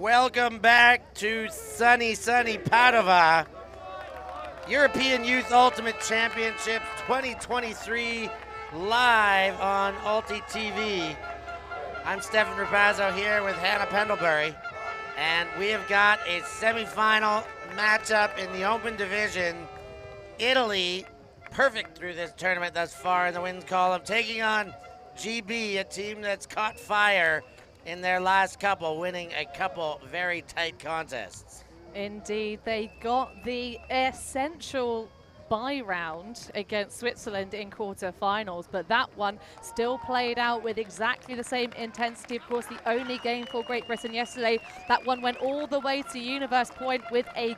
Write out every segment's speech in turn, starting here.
Welcome back to sunny Padova. European Youth Ultimate Championships 2023 live on ULTI.TV. I'm Stefan Rapazzo here with Hannah Pendlebury, and we have got a semifinal matchup in the open division. Italy, perfect through this tournament thus far in the wins column, taking on GB, a team that's caught fire in their last couple, winning a couple very tight contests. Indeed, they got the essential bye round against Switzerland in quarterfinals, but that one still played out with exactly the same intensity. Of course, the only game for Great Britain yesterday, that one went all the way to Universe Point with a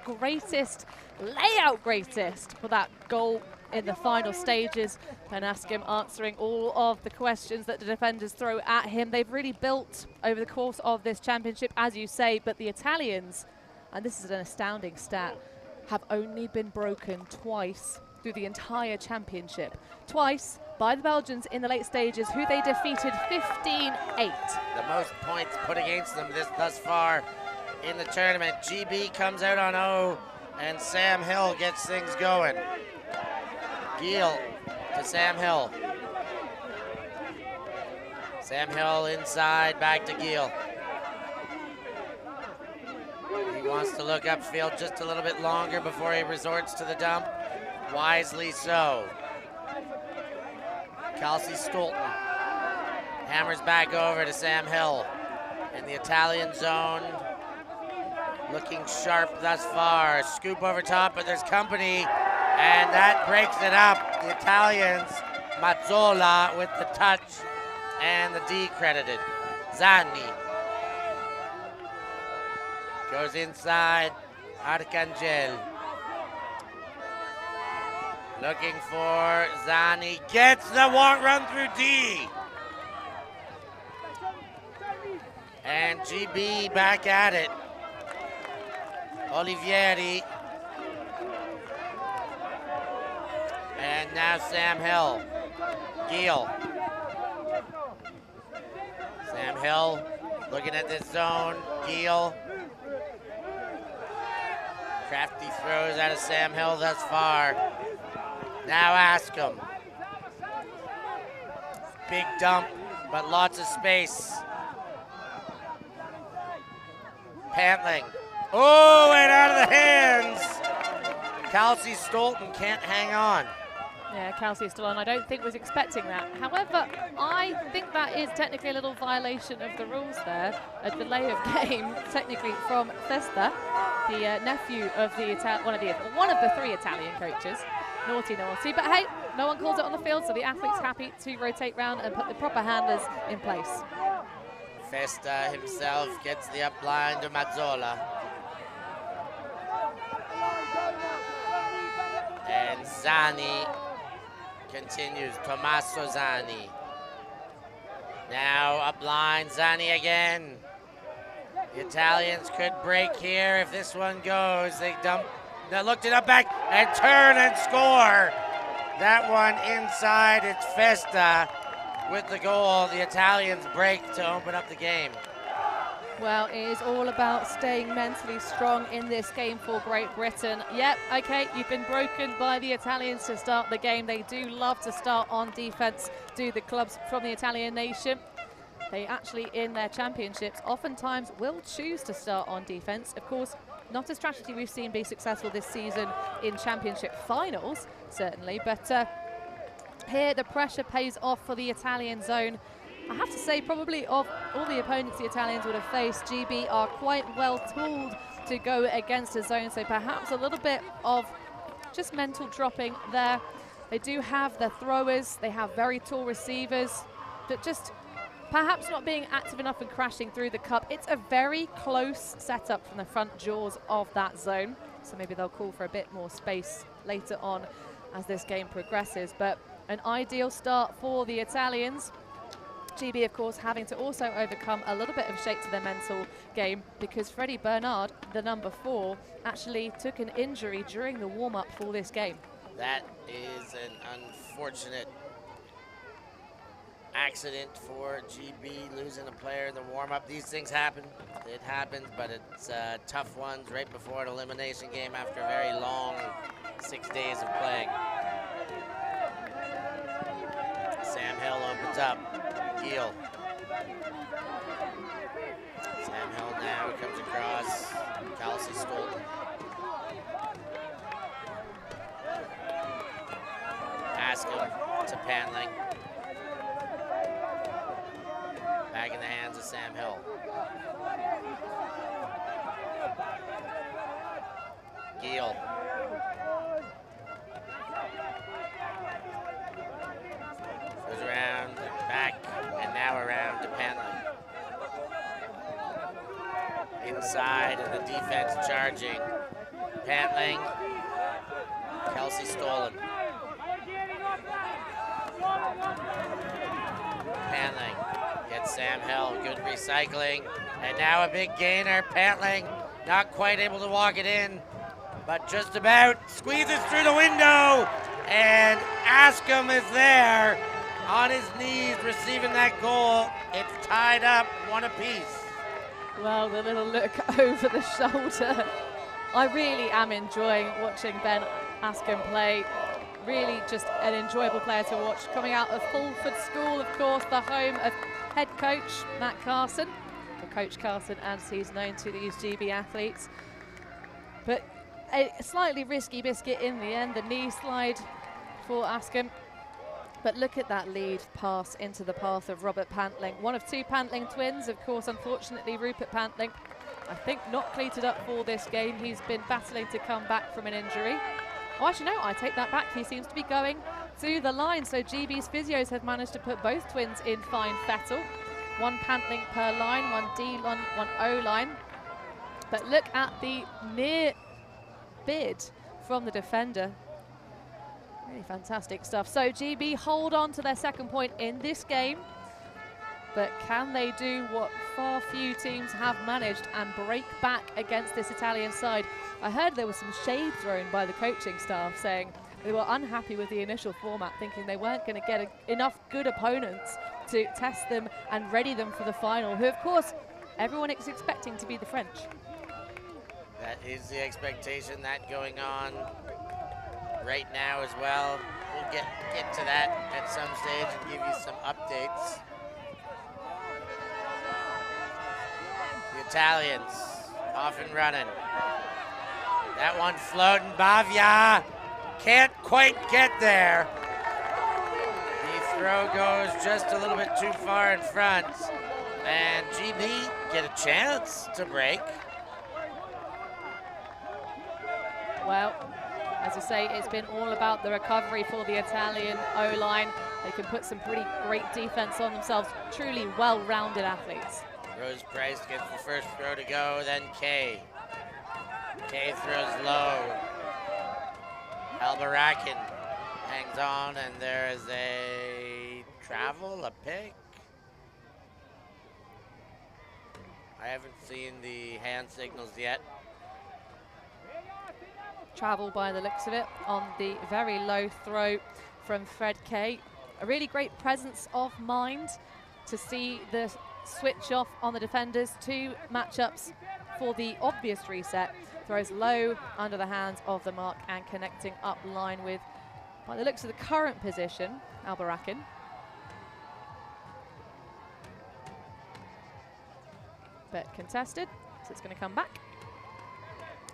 layout greatest for that goal in the final stages, and Askham answering all of the questions that the defenders throw at him. They've really built over the course of this championship, as you say, but the Italians, and this is an astounding stat, have only been broken twice through the entire championship. Twice by the Belgians in the late stages, who they defeated 15-8. The most points put against them thus far in the tournament. GB comes out on 0, and Sam Hill gets things going. Giel to Sam Hill. Sam Hill inside, back to Giel. He wants to look upfield just a little bit longer before he resorts to the dump. Wisely so. Kelsey Stolten hammers back over to Sam Hill. In the Italian zone, looking sharp thus far. Scoop over top, but there's company. And that breaks it up. The Italians, Mazzola with the touch and the D credited. Zanni goes inside. Arcangel looking for Zanni. Gets the run through D. And GB back at it. Olivieri. And now Sam Hill. Giel. Sam Hill looking at this zone. Giel. Crafty throws out of Sam Hill thus far. Now Askham. Big dump, but lots of space. Pantling. Oh, and out of the hands. Kelsey Stolten can't hang on. Yeah, Kelsey is still on. I don't think was expecting that. However, I think that is technically a little violation of the rules there. A delay of game, technically from Festa, the nephew of the one of the three Italian coaches. Naughty. But hey, no one calls it on the field, so the athlete's happy to rotate round and put the proper handlers in place. Festa himself gets the up line to Mazzola. And Zanni continues. Tommaso Zanni. Now up line, Zanni again. The Italians could break here if this one goes. They looked it up back and turn and score. That one inside, it's Festa with the goal. The Italians break to open up the game. Well, it is all about staying mentally strong in this game for Great Britain. Yep, okay, you've been broken by the Italians to start the game. They do love to start on defense, do the clubs from the Italian nation. They actually, in their championships, oftentimes will choose to start on defense. Of course, not a strategy we've seen be successful this season in championship finals, certainly. But here, the pressure pays off for the Italian zone. I have to say, probably of all the opponents the Italians would have faced, GB are quite well tooled to go against a zone, so perhaps a little bit of just mental dropping there. They do have the throwers, they have very tall receivers, but just perhaps not being active enough and crashing through the cup. It's a very close setup from the front jaws of that zone, so maybe they'll call for a bit more space later on as this game progresses, but an ideal start for the Italians. GB, of course, having to also overcome a little bit of shake to their mental game because Freddie Bernard, the number 4, actually took an injury during the warm-up for this game. That is an unfortunate accident for GB, losing a player in the warm-up. These things happen. It happens, but it's tough ones right before an elimination game after a very long 6 days of playing. Sam Hill opens up. Gill. Sam Hill now comes across. Kelsey Stolten. Askham to Pantling. Back in the hands of Sam Hill. Gill. Goes around, back, and now around to Pantling. Inside of the defense charging. Pantling. Kelsey Stolen. Pantling gets Sam Hill, good recycling. And now a big gainer, Pantling, not quite able to walk it in, but just about squeezes through the window. And Askham is there on his knees receiving that goal. It's tied up, one apiece. Well, the little look over the shoulder. I really am enjoying watching Ben Askham play. Really just an enjoyable player to watch. Coming out of Fulford School, of course, the home of head coach Matt Carson, or Coach Carson as he's known to these GB athletes. But a slightly risky biscuit in the end, the knee slide for Askham. But look at that lead pass into the path of Robert Pantling. One of two Pantling twins, of course, unfortunately, Rupert Pantling, I think not cleated up for this game. He's been battling to come back from an injury. Oh, actually, no, I take that back. He seems to be going to the line. So GB's physios have managed to put both twins in fine fettle. One Pantling per line, one D line, one O line. But look at the near bid from the defender. Really fantastic stuff. So GB hold on to their second point in this game. But can they do what far few teams have managed and break back against this Italian side? I heard there was some shade thrown by the coaching staff saying they were unhappy with the initial format, thinking they weren't going to get enough good opponents to test them and ready them for the final, who, of course, everyone is expecting to be the French. That is the expectation, that going on right now as well. We'll get to that at some stage and give you some updates. The Italians off and running. That one floating, Bavia can't quite get there. The throw goes just a little bit too far in front. And GB get a chance to break. Well, as I say, it's been all about the recovery for the Italian O-line. They can put some pretty great defense on themselves. Truly well-rounded athletes. Rose Price gets the first throw to go, then Kay. Kay throws low. Albarakin hangs on, and there is a travel, a pick. I haven't seen the hand signals yet. Travel by the looks of it on the very low throw from Fred Kay. A really great presence of mind to see the switch off on the defenders. Two matchups for the obvious reset. Throws low under the hands of the mark and connecting up line with, by the looks of the current position, Albarakin. But contested, so it's going to come back.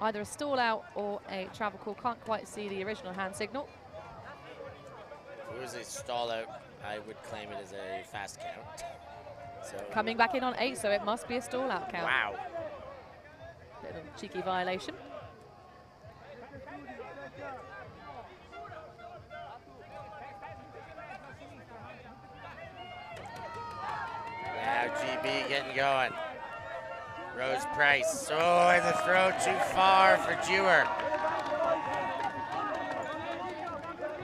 Either a stall out or a travel call. Can't quite see the original hand signal. If it was a stall out, I would claim it as a fast count. So coming back in on 8, so it must be a stall out count. Wow. Bit of a cheeky violation. Now GB getting going. Rose Price. Oh, and the throw too far for Dewar.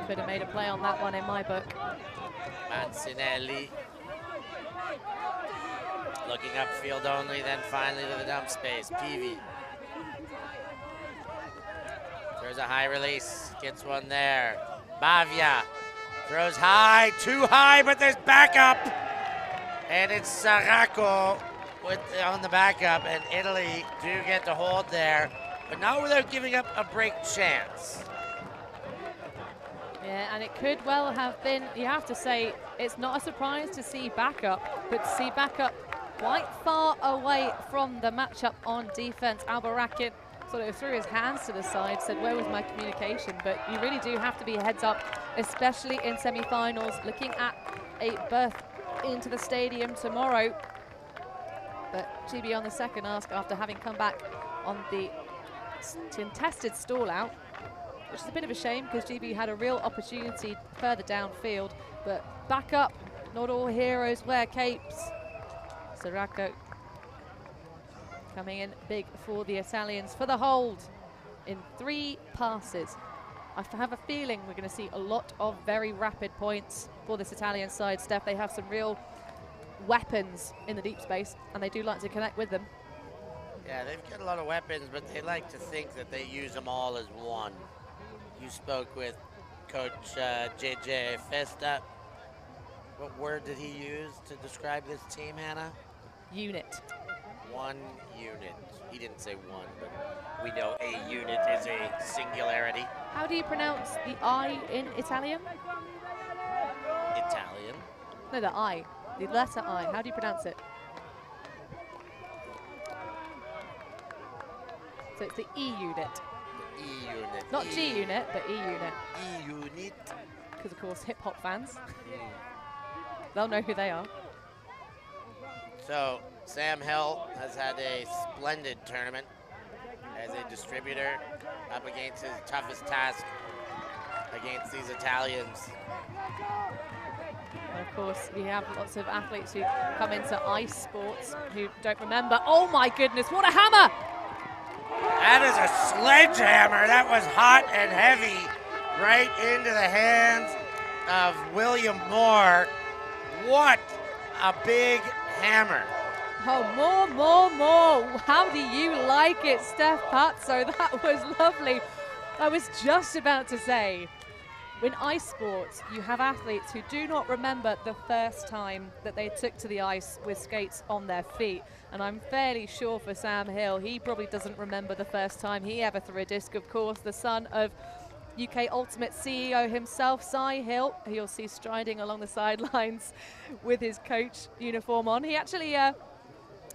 Could have made a play on that one in my book. Mancinelli. Looking upfield only, then finally to the dump space. Peavy. There's a high release. Gets one there. Bavia Throws high, too high, but there's backup. And it's Saraco on the backup, and Italy do get the hold there, but not without giving up a break chance. Yeah, and it could well have been, you have to say, it's not a surprise to see backup, but to see backup quite far away from the matchup on defense. Albarakin sort of threw his hands to the side, said, where was my communication? But you really do have to be heads up, especially in semi-finals, looking at a berth into the stadium tomorrow. But GB on the second ask after having come back on the contested stall out, which is a bit of a shame because GB had a real opportunity further downfield, but back up, not all heroes wear capes. Saraco coming in big for the Italians for the hold in 3 passes. I have a feeling we're going to see a lot of very rapid points for this Italian side. Steph, they have some real weapons in the deep space, and they do like to connect with them. Yeah, they've got a lot of weapons, but they like to think that they use them all as one. You spoke with Coach JJ Festa. What word did he use to describe this team, Hannah? Unit. One unit. He didn't say one, but we know a unit is a singularity. How do you pronounce the I in Italian? Italian. No, the I. The letter I. How do you pronounce it? So it's the E unit. The E unit. Not G unit, but E unit. E unit. Because, of course, hip-hop fans, they'll know who they are. So, Sam Hill has had a splendid tournament as a distributor up against his toughest task against these Italians. And of course, we have lots of athletes who come into ice sports who don't remember. Oh my goodness, what a hammer! That is a sledgehammer. That was hot and heavy right into the hands of William Moore. What a big hammer. Oh, more. How do you like it, Steph Pazzo? That was lovely. I was just about to say, in ice sports, you have athletes who do not remember the first time that they took to the ice with skates on their feet. And I'm fairly sure for Sam Hill, he probably doesn't remember the first time he ever threw a disc. Of course, the son of UK Ultimate CEO himself, Cy Hill, who you'll see striding along the sidelines with his coach uniform on. He actually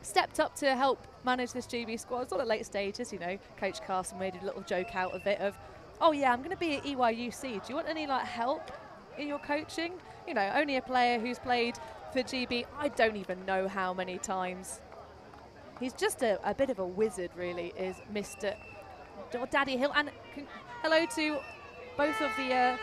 stepped up to help manage this GB squad. It's all at late stages, you know. Coach Carson made a little joke out of it of, oh yeah, I'm going to be at EYUC. Do you want any help in your coaching? You know, only a player who's played for GB, I don't even know how many times. He's just a bit of a wizard, really, is Mr. Daddy Hill. And hello to both of the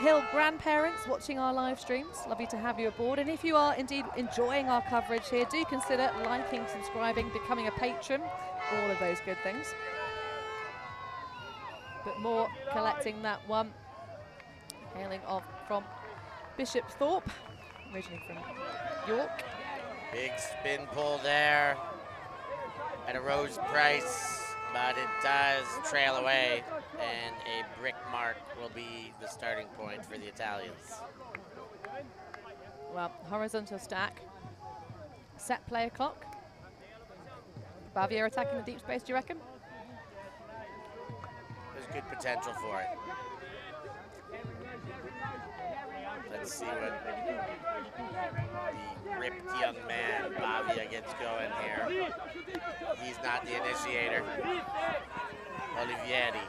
Hill grandparents watching our live streams. Lovely to have you aboard. And if you are indeed enjoying our coverage here, do consider liking, subscribing, becoming a patron, all of those good things. But more collecting that one, hailing from Bishop Thorpe, originally from York. Big spin pull there at a Rose Price, but it does trail away, and a brick mark will be the starting point for the Italians. Well, horizontal stack, set player clock. Bavier attacking the deep space, do you reckon? There's good potential for it. Let's see what the ripped young man, Bavia, gets going here. He's not the initiator. Olivieri.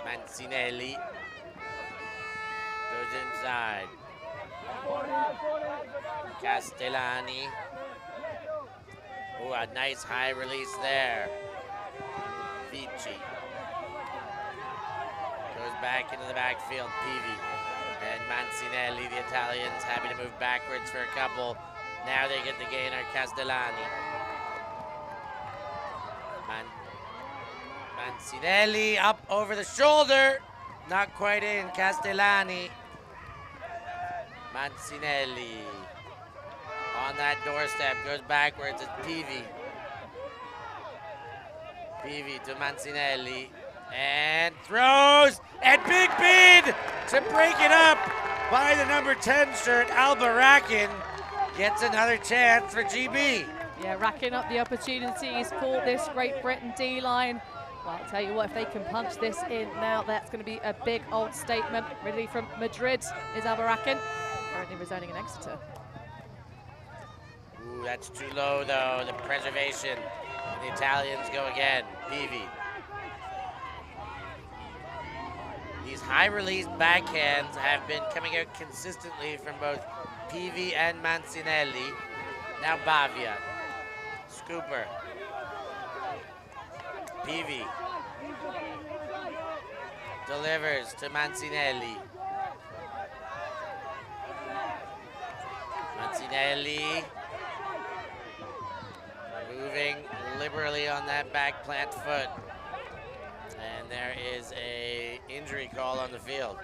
Mancinelli goes inside. Castellani. Oh, a nice high release there. Vici. Goes back into the backfield, Pivi. And Mancinelli, the Italians, happy to move backwards for a couple. Now they get the gainer, Castellani. Mancinelli up over the shoulder. Not quite in, Castellani. Mancinelli on that doorstep, goes backwards, it's Pivi. Pivi to Mancinelli. And throws, and big bid to break it up by the number 10 shirt, Albarakin. Gets another chance for GB. Yeah, racking up the opportunities for this Great Britain D-line. Well, I'll tell you what, if they can punch this in now, that's going to be a big old statement. Really from Madrid is Albarakin, currently residing in Exeter. Ooh, that's too low though, the preservation. The Italians go again, Peavy. These high-release backhands have been coming out consistently from both Peavy and Mancinelli. Now Bavia. Scooper. Peavy. Delivers to Mancinelli. Mancinelli. Moving liberally on that back plant foot. And there is a injury call on the field.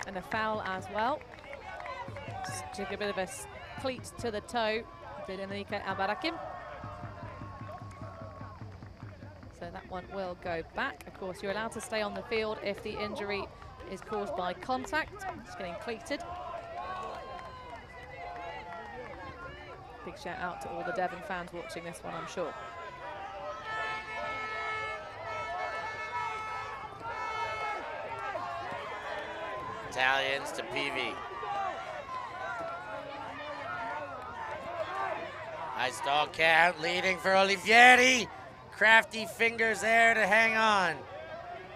And a foul as well. Just took a bit of a cleat to the toe, did Enrique Albarakin. So that one will go back. Of course, you're allowed to stay on the field if the injury is caused by contact. Just getting cleated. Big shout out to all the Devon fans watching this one, I'm sure. Italians to Peavy. High stall count, leading for Olivieri. Crafty fingers there to hang on.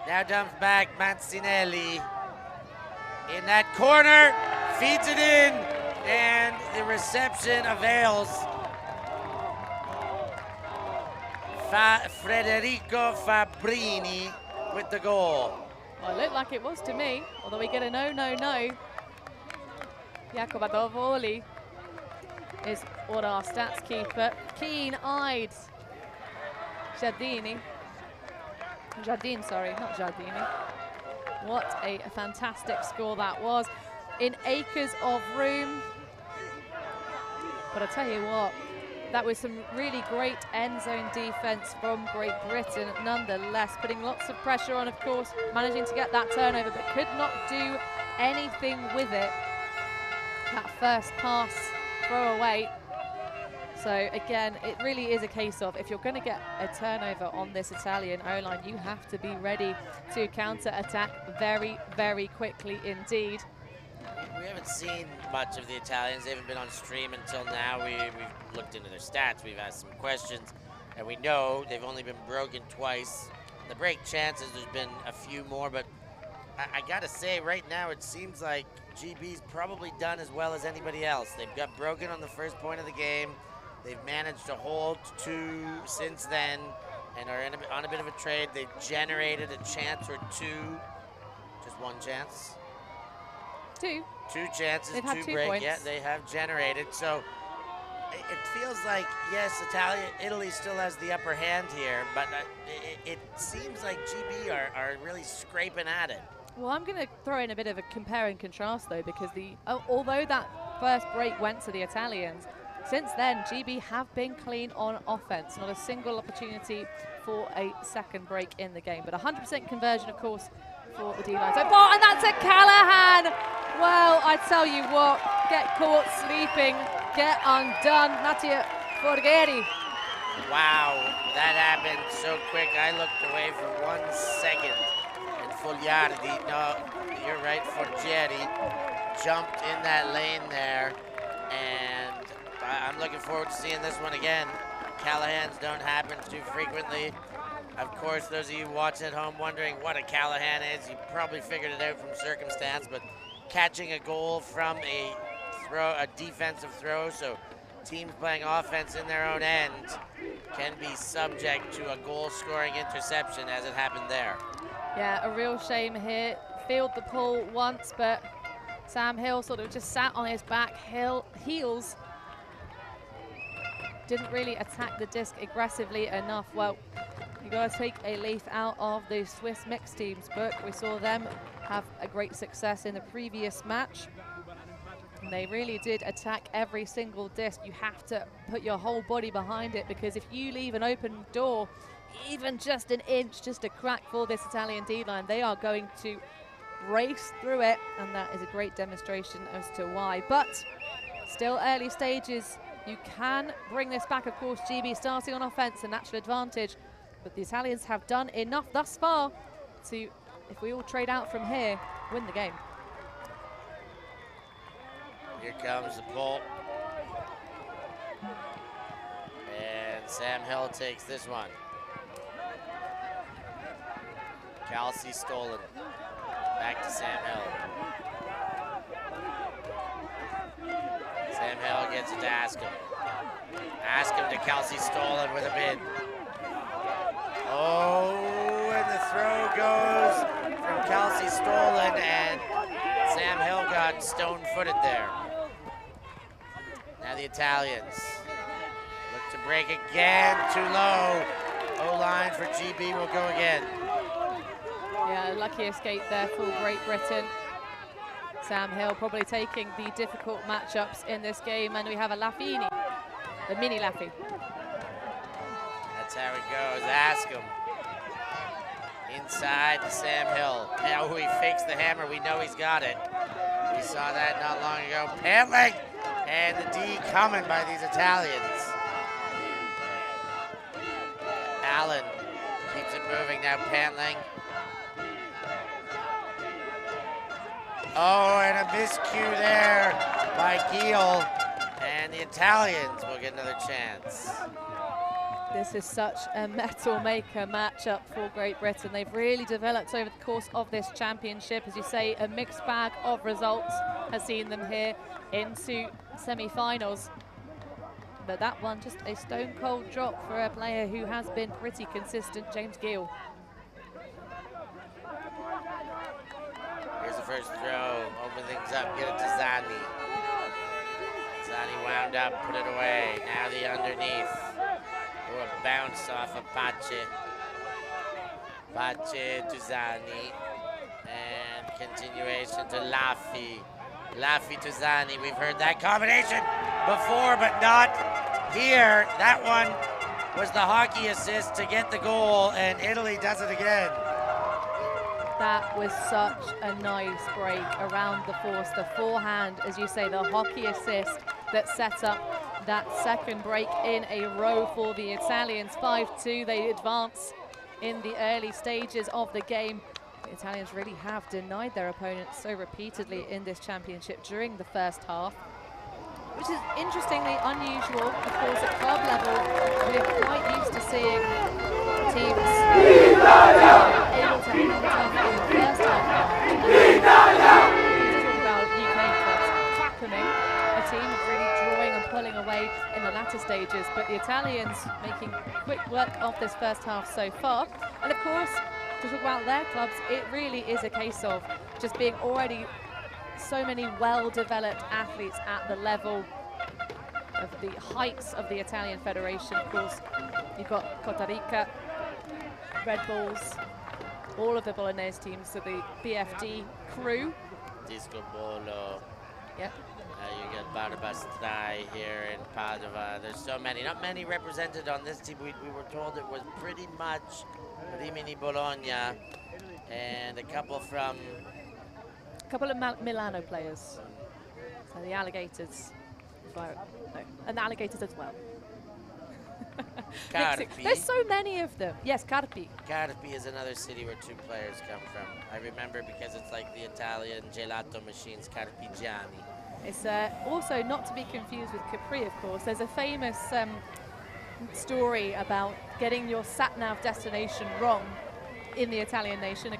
Now dumps back Mancinelli. In that corner, feeds it in, and the reception avails. Federico Fabbrini with the goal. Well, it looked like it was to me, although we get a no. Jacopo Dovoli is what our stats keeper. Keen-eyed Jardine, sorry, not Jardini. What a fantastic score that was. In acres of room. But I tell you what, that was some really great end zone defense from Great Britain, nonetheless, putting lots of pressure on, of course, managing to get that turnover, but could not do anything with it. That first pass throw away. So again, it really is a case of, if you're going to get a turnover on this Italian O-line, you have to be ready to counter-attack very, very quickly indeed. We haven't seen much of the Italians. They haven't been on stream until now. We've looked into their stats. We've asked some questions. And we know they've only been broken twice. The break chances, there's been a few more. But I got to say, right now, it seems like GB's probably done as well as anybody else. They've got broken on the first point of the game. They've managed to hold two since then and are on a bit of a trade. They've generated a chance or two. Just one chance. Two chances, They've had two 2 break. points. Yeah, they have generated. So it feels like, yes, Italy still has the upper hand here, but it seems like GB are really scraping at it. Well, I'm going to throw in a bit of a compare and contrast, though, because although that first break went to the Italians, since then, GB have been clean on offense. Not a single opportunity for a second break in the game. But 100% conversion, of course, for the D-line so far. And that's a Callahan. Well, I tell you what, get caught sleeping, get undone. Mattia Forgheri. Wow, that happened so quick. I looked away for 1 second. And Fogliardi, no, you're right, Forgheri jumped in that lane there. And I'm looking forward to seeing this one again. Callahans don't happen too frequently. Of course, those of you watching at home wondering what a Callahan is, you probably figured it out from circumstance, but catching a goal from a defensive throw, so teams playing offense in their own end can be subject to a goal-scoring interception, as it happened there. Yeah, a real shame here. Field the pull once, but Sam Hill sort of just sat on his back heels. Didn't really attack the disc aggressively enough. Well, you got to take a leaf out of the Swiss mixed teams book. We saw them have a great success in the previous match. And they really did attack every single disc. You have to put your whole body behind it, because if you leave an open door, even just an inch, just a crack for this Italian D-line. They are going to race through it, and that is a great demonstration as to why. But still early stages. You can bring this back. Of course, GB starting on offense, a natural advantage. But the Italians have done enough thus far to, if we all trade out from here, win the game. Here comes the pull. And Sam Hill takes this one. Kelsey stolen. Back to Sam Hill. Sam Hill gets it to Askham. Askham to Kelsey stolen with a bid. Oh, and the throw goes from Kelsey stolen, and Sam Hill got stone-footed there. Now the Italians look to break again, too low. O-line for GB will go again. Yeah, lucky escape there for Great Britain. Sam Hill probably taking the difficult matchups in this game, and we have a Laffini, the mini Laffy. That's how it goes. Askham inside to Sam Hill. Now he fakes the hammer. We know he's got it. We saw that not long ago. Pantling, and the D coming by these Italians. Allen keeps it moving now. Pantling. Oh, and a miscue there by Giel. And the Italians will get another chance. This is such a metal maker matchup for Great Britain. They've really developed over the course of this championship. As you say, a mixed bag of results has seen them here into semi-finals. But that one, just a stone cold drop for a player who has been pretty consistent, James Giel. Here's the first throw, open things up, get it to Zani. Zani wound up, put it away. Now the underneath. Ooh, a bounce off of Pace. Pace to Zani. And continuation to Laffy. Laffy to Zani. We've heard that combination before, but not here. That one was the hockey assist to get the goal, and Italy does it again. That was such a nice break around the force. The forehand, as you say, the hockey assist that set up that second break in a row for the Italians. 5-2, they advance in the early stages of the game. The Italians really have denied their opponents so repeatedly in this championship during the first half, which is interestingly unusual. Of course, at club level, we're quite used to seeing teams able to hand up in the first half. Talk about UK clubs, Clackaming, a team really drawing and pulling away in the latter stages, but the Italians making quick work of this first half so far. And of course, to talk about their clubs, it really is a case of just being already so many well-developed athletes at the level of the heights of the Italian Federation. Of course, you've got Costa Rica, Red Bulls, all of the Bolognese teams, so the BFD crew. Disco Bolo. Yep. You get Barbastrai here in Padova. There's so many, not many represented on this team. We were told it was pretty much Rimini Bologna and a couple from... A couple of Milano players. So the Alligators. And the Alligators as well. Carpi. There's so many of them. Yes, Carpi. Carpi is another city where two players come from. I remember because it's like the Italian gelato machines, Carpigiani. It's also not to be confused with Capri, of course. There's a famous story about getting your sat-nav destination wrong in the Italian nation.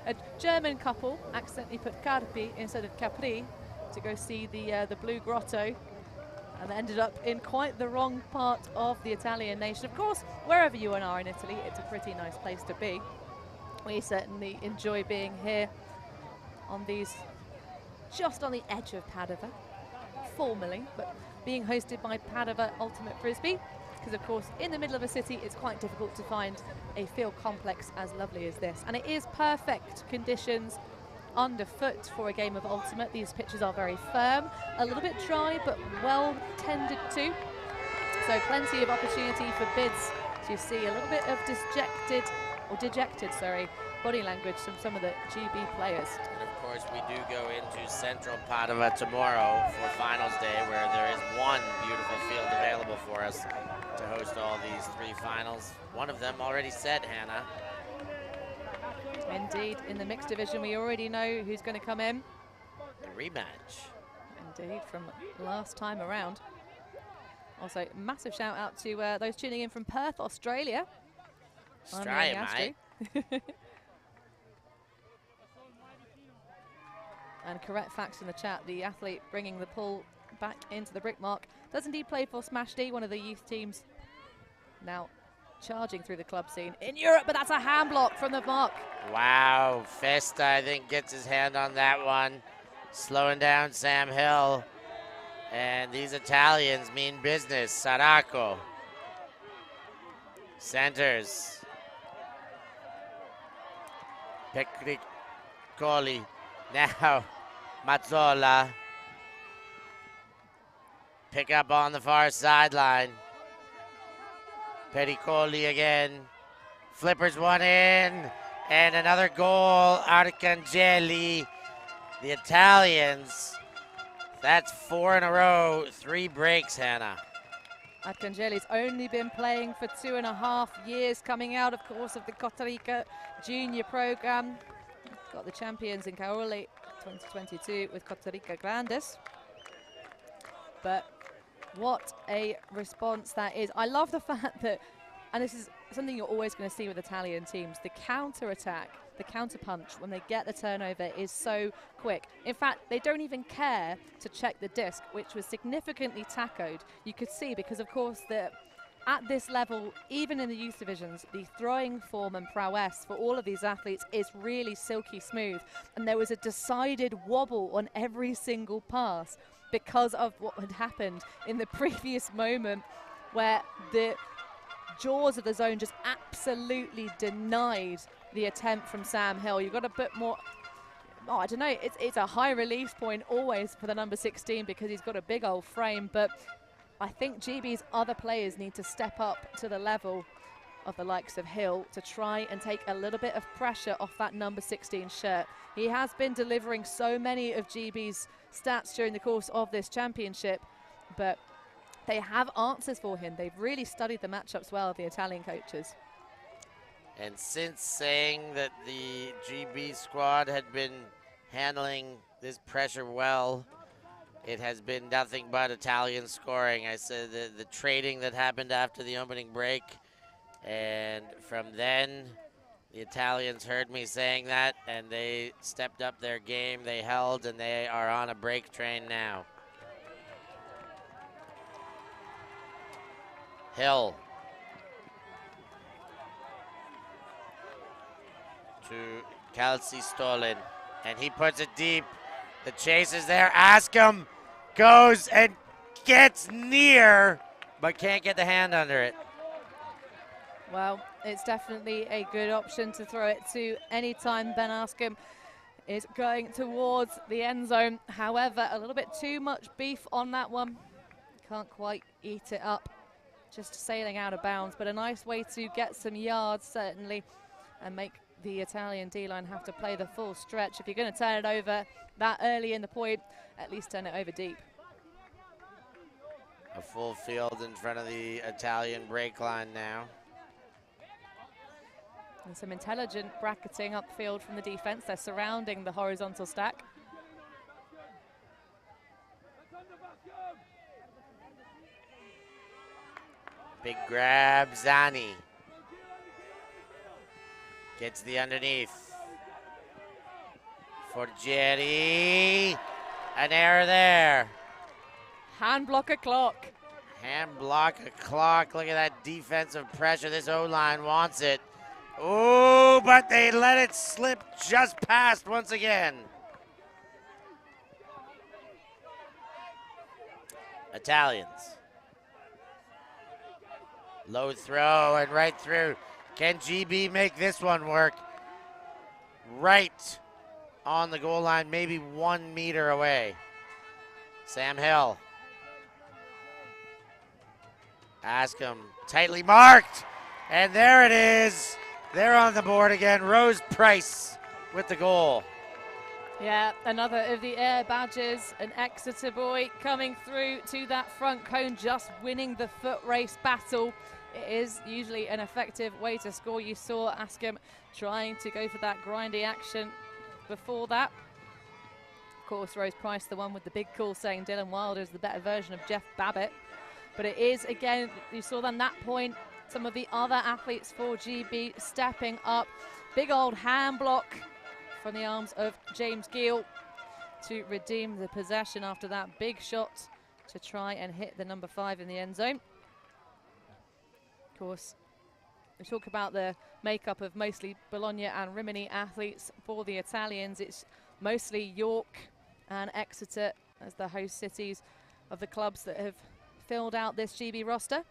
A German couple accidentally put Carpi instead of Capri to go see the Blue Grotto, and ended up in quite the wrong part of the Italian nation. Of course, wherever you are in Italy, it's a pretty nice place to be. We certainly enjoy being here on these, just on the edge of Padova, formally, but being hosted by Padova Ultimate Frisbee, because of course in the middle of a city it's quite difficult to find a field complex as lovely as this. And it is perfect conditions underfoot for a game of Ultimate. These pitches are very firm, a little bit dry, but well tended to. So plenty of opportunity for bids So you see a little bit of dejected, body language from some of the GB players. And of course, we do go into Central Padova tomorrow for finals day, where there is one beautiful field available for us to host all these 3 finals. One of them already set, Hannah. Indeed, in the mixed division, we already know who's going to come in. The rematch. Indeed, from last time around. Also, massive shout out to those tuning in from Perth, Australia. Australia, mate. And correct facts in the chat, the athlete bringing the pull back into the brick mark does indeed play for Smash D, one of the youth teams now charging through the club scene in Europe, but that's a hand block from the mark. Wow, Festa, I think, gets his hand on that one, slowing down Sam Hill. And these Italians mean business. Saracco centers. Pecricoli. Now Mazzola. Pick up on the far sideline. Pericoli again. Flippers one in. And another goal. Arcangeli. The Italians. That's 4 in a row. 3 breaks, Hannah. Arcangeli's only been playing for 2.5 years, coming out, of course, of the Costa Rica junior program. Got the champions in Caorle 2022 with Costa Rica Grandes. But what a response that is. I love the fact that, and this is something you're always going to see with Italian teams, the counter-attack, the counter-punch when they get the turnover is so quick. In fact, they don't even care to check the disc, which was significantly tacoed. You could see, because of course at this level, even in the youth divisions, the throwing form and prowess for all of these athletes is really silky smooth. And there was a decided wobble on every single pass because of what had happened in the previous moment, where the jaws of the zone just absolutely denied the attempt from Sam Hill. You've got to put more, I don't know, it's a high release point always for the number 16 because he's got a big old frame, but I think GB's other players need to step up to the level of the likes of Hill to try and take a little bit of pressure off that number 16 shirt. He has been delivering so many of GB's stats during the course of this championship, but they have answers for him. They've really studied the matchups well, the Italian coaches. And since saying that the GB squad had been handling this pressure well, it has been nothing but Italian scoring. I said the trading that happened after the opening break, and from then the Italians heard me saying that and they stepped up their game, they held, and they are on a break train now. Hill to Calci-Stolin, and he puts it deep. The chase is there. Askham goes and gets near, but can't get the hand under it. Well, it's definitely a good option to throw it to anytime Ben Askham is going towards the end zone. However, a little bit too much beef on that one. Can't quite eat it up. Just sailing out of bounds, but a nice way to get some yards, certainly, and make the Italian D-line have to play the full stretch. If you're going to turn it over that early in the point, at least turn it over deep. A full field in front of the Italian break line now. And some intelligent bracketing upfield from the defense. They're surrounding the horizontal stack. Big grab, Zani. Gets the underneath. Forgieri. An error there. Hand block a clock. Hand block a clock. Look at that defensive pressure. This O-line wants it. Oh, but they let it slip just past once again. Italians. Low throw and right through. Can GB make this one work? Right on the goal line, maybe 1 meter away. Sam Hill. Askham tightly marked. And there it is. They're on the board again. Rose Price with the goal. Yeah, another of the air badges, an Exeter boy coming through to that front cone, just winning the foot race battle. It is usually an effective way to score. You saw Askham trying to go for that grindy action before that. Of course, Rose Price, the one with the big call saying Dylan Wilder is the better version of Jeff Babbitt. But it is, again, you saw them that point, some of the other athletes for GB stepping up. Big old hand block from the arms of James Gill to redeem the possession after that big shot to try and hit the number 5 in the end zone. Of course, we talk about the makeup of mostly Bologna and Rimini athletes. For the Italians, it's mostly York and Exeter as the host cities of the clubs that have filled out this GB roster.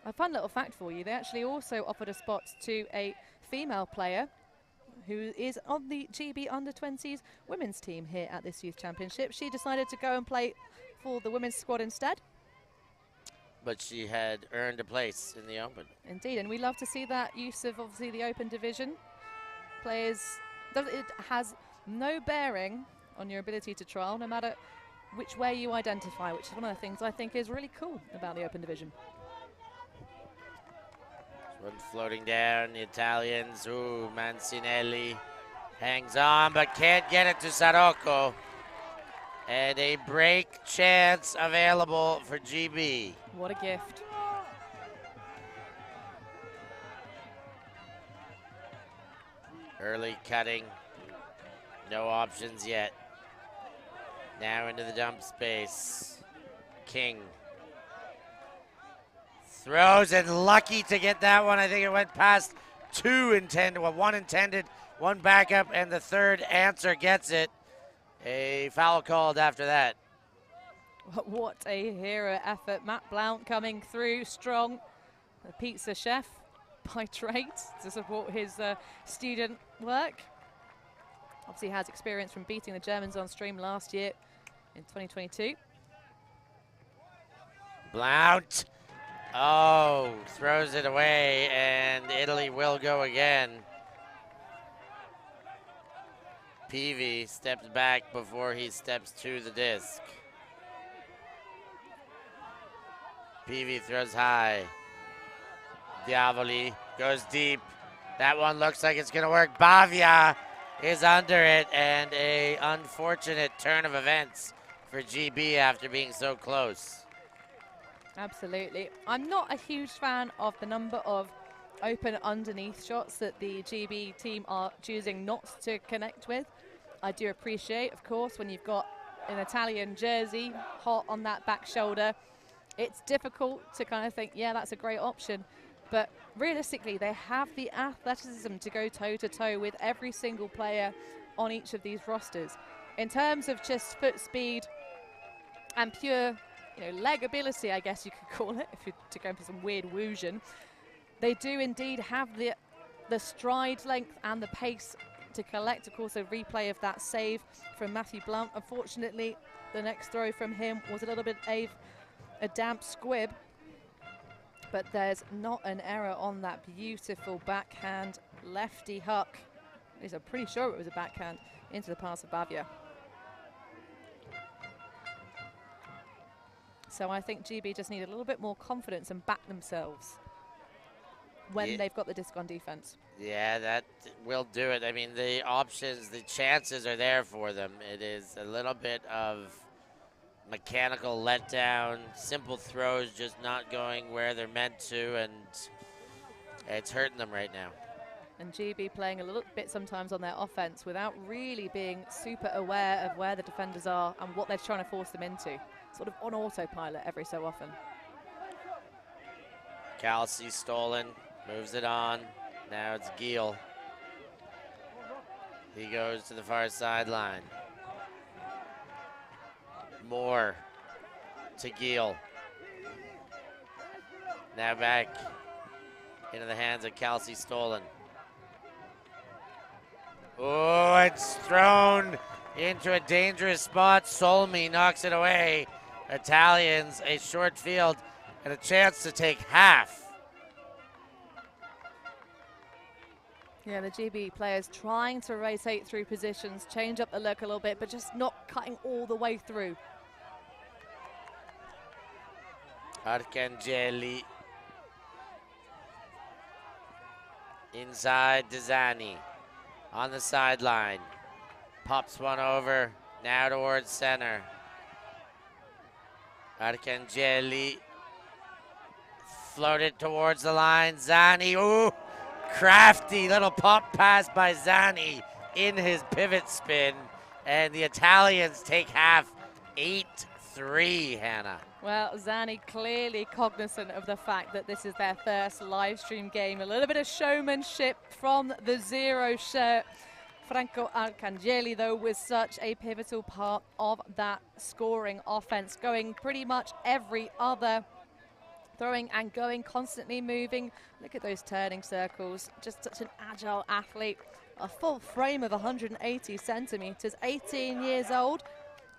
A fun little fact for you, they actually also offered a spot to a female player who is on the GB under-20s women's team here at this youth championship. She decided to go and play for the women's squad instead. But she had earned a place in the Open. Indeed, and we love to see that use of obviously the Open division. Players, it has no bearing on your ability to trial, no matter which way you identify, which is one of the things I think is really cool about the Open division. One floating down, the Italians. Ooh, Mancinelli hangs on, but can't get it to Sarocco. And a break chance available for GB. What a gift. Early cutting, no options yet. Now into the dump space. King throws and lucky to get that one. I think it went past two intended, well, one intended, one backup, and the third answer gets it. A foul called after that. What a hero effort. Matt Blount coming through strong. The pizza chef by trade to support his student work. Obviously has experience from beating the Germans on stream last year in 2022. Blount. Oh, throws it away, and Italy will go again. Peavy steps back before he steps to the disc. Peavy throws high. Diavoli goes deep. That one looks like it's going to work. Bavia is under it, and a unfortunate turn of events for GB after being so close. Absolutely. I'm not a huge fan of the number of open underneath shots that the GB team are choosing not to connect with. I do appreciate, of course, when you've got an Italian jersey hot on that back shoulder, it's difficult to kind of think, yeah, that's a great option. But realistically, they have the athleticism to go toe-to-toe with every single player on each of these rosters. In terms of just foot speed and pure, leg ability, I guess you could call it, if you're to go for some weird woosion, they do indeed have the stride length and the pace to collect. Of course, a replay of that save from Matthew Blount. Unfortunately, the next throw from him was a little bit of a damp squib, but there's not an error on that beautiful backhand lefty huck. At least I'm pretty sure it was a backhand into the pass of Bavia. So I think GB just need a little bit more confidence and back themselves when they've got the disc on defense. Yeah, that will do it. I mean, the options, the chances are there for them. It is a little bit of mechanical letdown, simple throws just not going where they're meant to, and it's hurting them right now. And GB playing a little bit sometimes on their offense without really being super aware of where the defenders are and what they're trying to force them into. Sort of on autopilot every so often. Kelsey stolen, moves it on. Now it's Giel. He goes to the far sideline. Moore to Giel. Now back into the hands of Kelsey Stolen. Oh, it's thrown into a dangerous spot. Solmi knocks it away. Italians, a short field and a chance to take half. Yeah, the GB players trying to rotate through positions, change up the look a little bit, but just not cutting all the way through. Arcangeli inside Desani on the sideline. Pops one over, now towards center. Arcangeli floated towards the line. Zani, ooh, crafty little pop pass by Zani in his pivot spin. And the Italians take half 8-3, Hannah. Well, Zani clearly cognizant of the fact that this is their first live stream game. A little bit of showmanship from the zero shirt. Franco Arcangeli, though, was such a pivotal part of that scoring offense, going pretty much every other, throwing and going, constantly moving. Look at those turning circles. Just such an agile athlete. A full frame of 180 centimeters, 18 years old.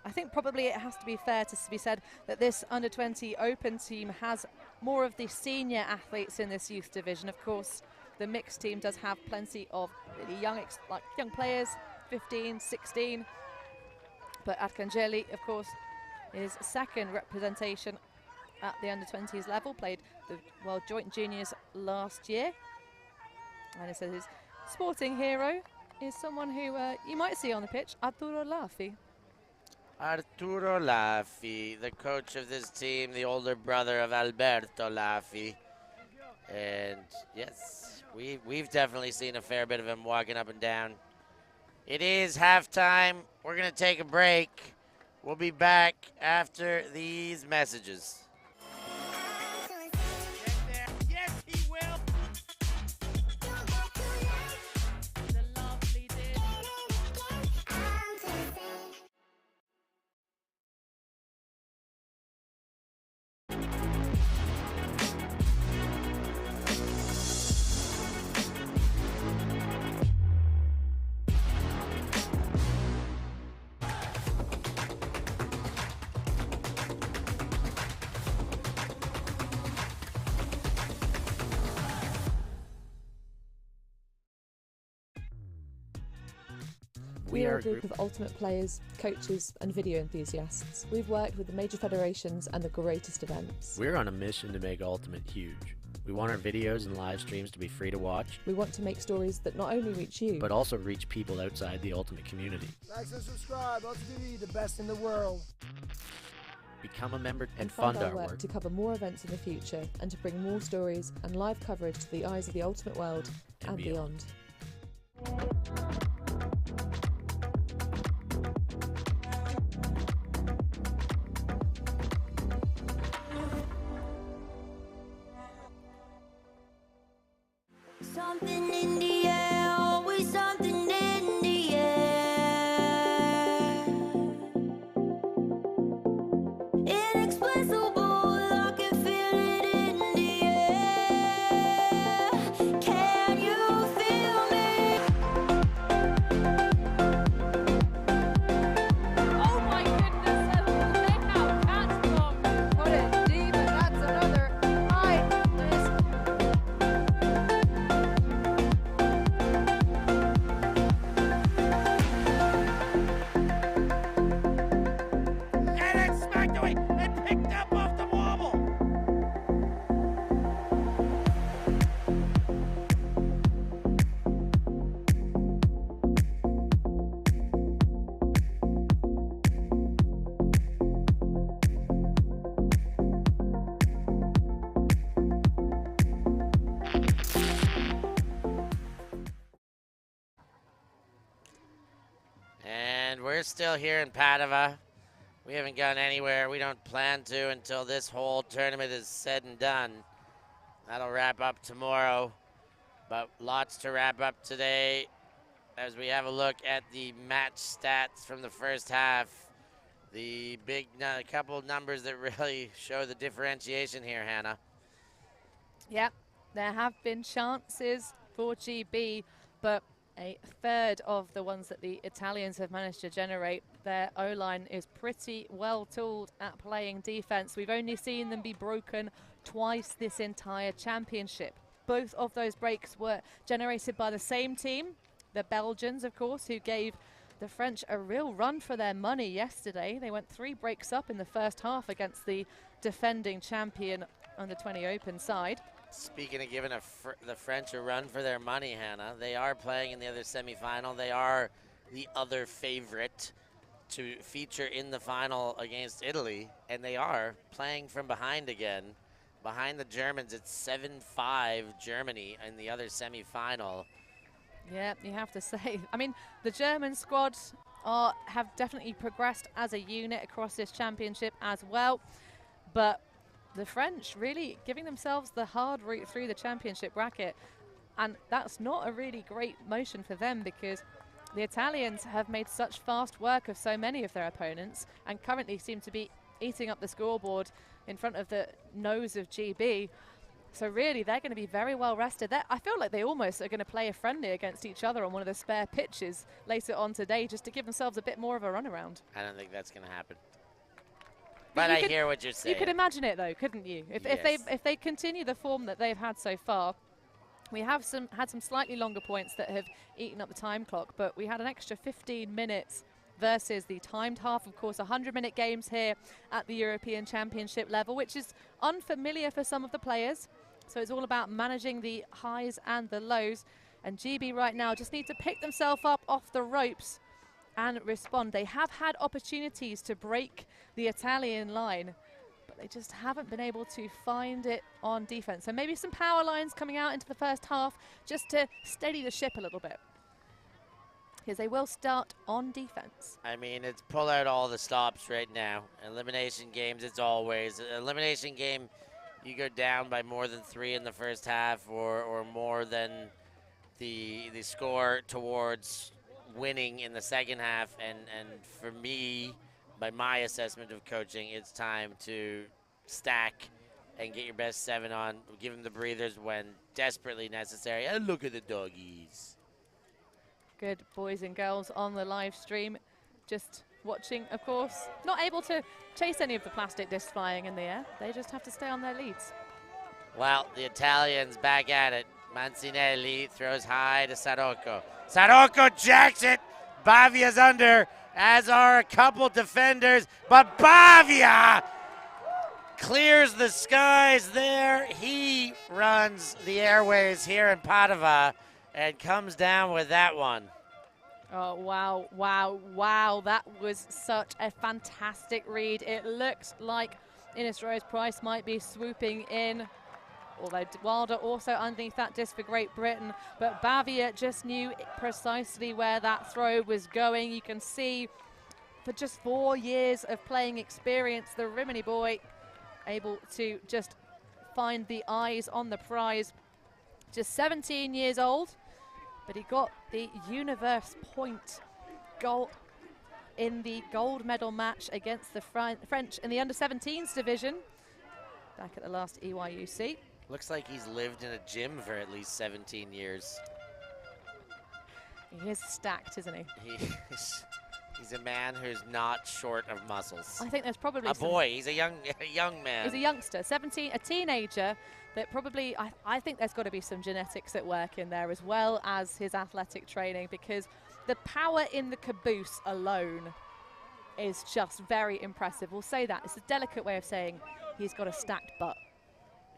I think probably it has to be fair to be said that this under-20 open team has more of the senior athletes in this youth division. Of course, the mixed team does have plenty of really young players, 15, 16. But Arcangeli, of course, is second representation at the under-20s level, played the World Joint Juniors last year. And it says his sporting hero is someone who you might see on the pitch, Arturo Laffi. Arturo Laffi, the coach of this team, the older brother of Alberto Laffi. And yes, we've definitely seen a fair bit of him walking up and down. It is halftime. We're going to take a break. We'll be back after these messages. Yes, he will. The lovely did. We are a group of ultimate players, coaches and video enthusiasts. We've worked with the major federations and the greatest events. We're on a mission to make Ultimate huge. We want our videos and live streams to be free to watch. We want to make stories that not only reach you, but also reach people outside the Ultimate community. Like and subscribe, ULTI.TV, the best in the world. Become a member and fund fund our work to cover more events in the future and to bring more stories and live coverage to the eyes of the Ultimate world and beyond. Something in the air, always something in the air. Inexplicable, I can feel it in the air. Can you feel me? Oh my goodness, look how that's long. Put it deep, and that's another high. And it's smacked away and picked up off the wobble. And we're still here in Padova. We haven't gone anywhere. We don't plan to until this whole tournament is said and done. That'll wrap up tomorrow, but lots to wrap up today as we have a look at the match stats from the first half. The big couple of numbers that really show the differentiation here, Hannah. Yep, there have been chances for GB, but a third of the ones that the Italians have managed to generate. Their O-line is pretty well tooled at playing defense. We've only seen them be broken twice this entire championship. Both of those breaks were generated by the same team, the Belgians, of course, who gave the French a real run for their money yesterday. They went 3 breaks up in the first half against the defending champion under-20 Open side. Speaking of giving the French a run for their money, Hannah, they are playing in the other semifinal. They are the other favorite to feature in the final against Italy, and they are playing from behind again. Behind the Germans, it's 7-5 Germany in the other semifinal. Yeah, you have to say. I mean, the German squad have definitely progressed as a unit across this championship as well, but the French really giving themselves the hard route through the championship bracket, and that's not a really great motion for them because the Italians have made such fast work of so many of their opponents and currently seem to be eating up the scoreboard in front of the nose of GB. So really, they're going to be very well rested. I feel like they almost are going to play a friendly against each other on one of the spare pitches later on today just to give themselves a bit more of a runaround. I don't think that's going to happen. But I hear what you're saying. You could imagine it, though, couldn't you? If they continue the form that they've had so far, we have had some slightly longer points that have eaten up the time clock, but we had an extra 15 minutes versus the timed half. Of course, 100-minute games here at the European Championship level, which is unfamiliar for some of the players. So it's all about managing the highs and the lows. And GB right now just need to pick themselves up off the ropes and respond. They have had opportunities to break the Italian line, but they just haven't been able to find it on defense. So maybe some power lines coming out into the first half just to steady the ship a little bit, because they will start on defense. I mean, it's pull out all the stops right now. Elimination games, it's always. Elimination game, you go down by more than 3 in the first half or more than the score towards winning in the second half. And for me, by my assessment of coaching, it's time to stack and get your best 7 on. Give them the breathers when desperately necessary. And look at the doggies. Good boys and girls on the live stream, just watching, of course, not able to chase any of the plastic discs flying in the air. They just have to stay on their leads. Well, the Italians back at it. Mancinelli throws high to Sarocco. Sarocco jacks it. Bavia's under, as are a couple defenders, but Bavia clears the skies there. He runs the airways here in Padova and comes down with that one. Oh, wow, wow, wow. That was such a fantastic read. It looks like Ines Rose-Price might be swooping in, although Wilder also underneath that disc for Great Britain. But Bavia just knew precisely where that throw was going. You can see for just 4 years of playing experience, the Rimini boy able to just find the eyes on the prize. Just 17 years old, but he got the universe point goal in the gold medal match against the French in the under-17s division back at the last EYUC. Looks like he's lived in a gym for at least 17 years. He is stacked, isn't he? He's a man who's not short of muscles. I think there's probably a boy. He's a young man. He's a youngster, 17, a teenager. That probably, I think there's got to be some genetics at work in there as well as his athletic training, because the power in the caboose alone is just very impressive. We'll say that. It's a delicate way of saying he's got a stacked butt.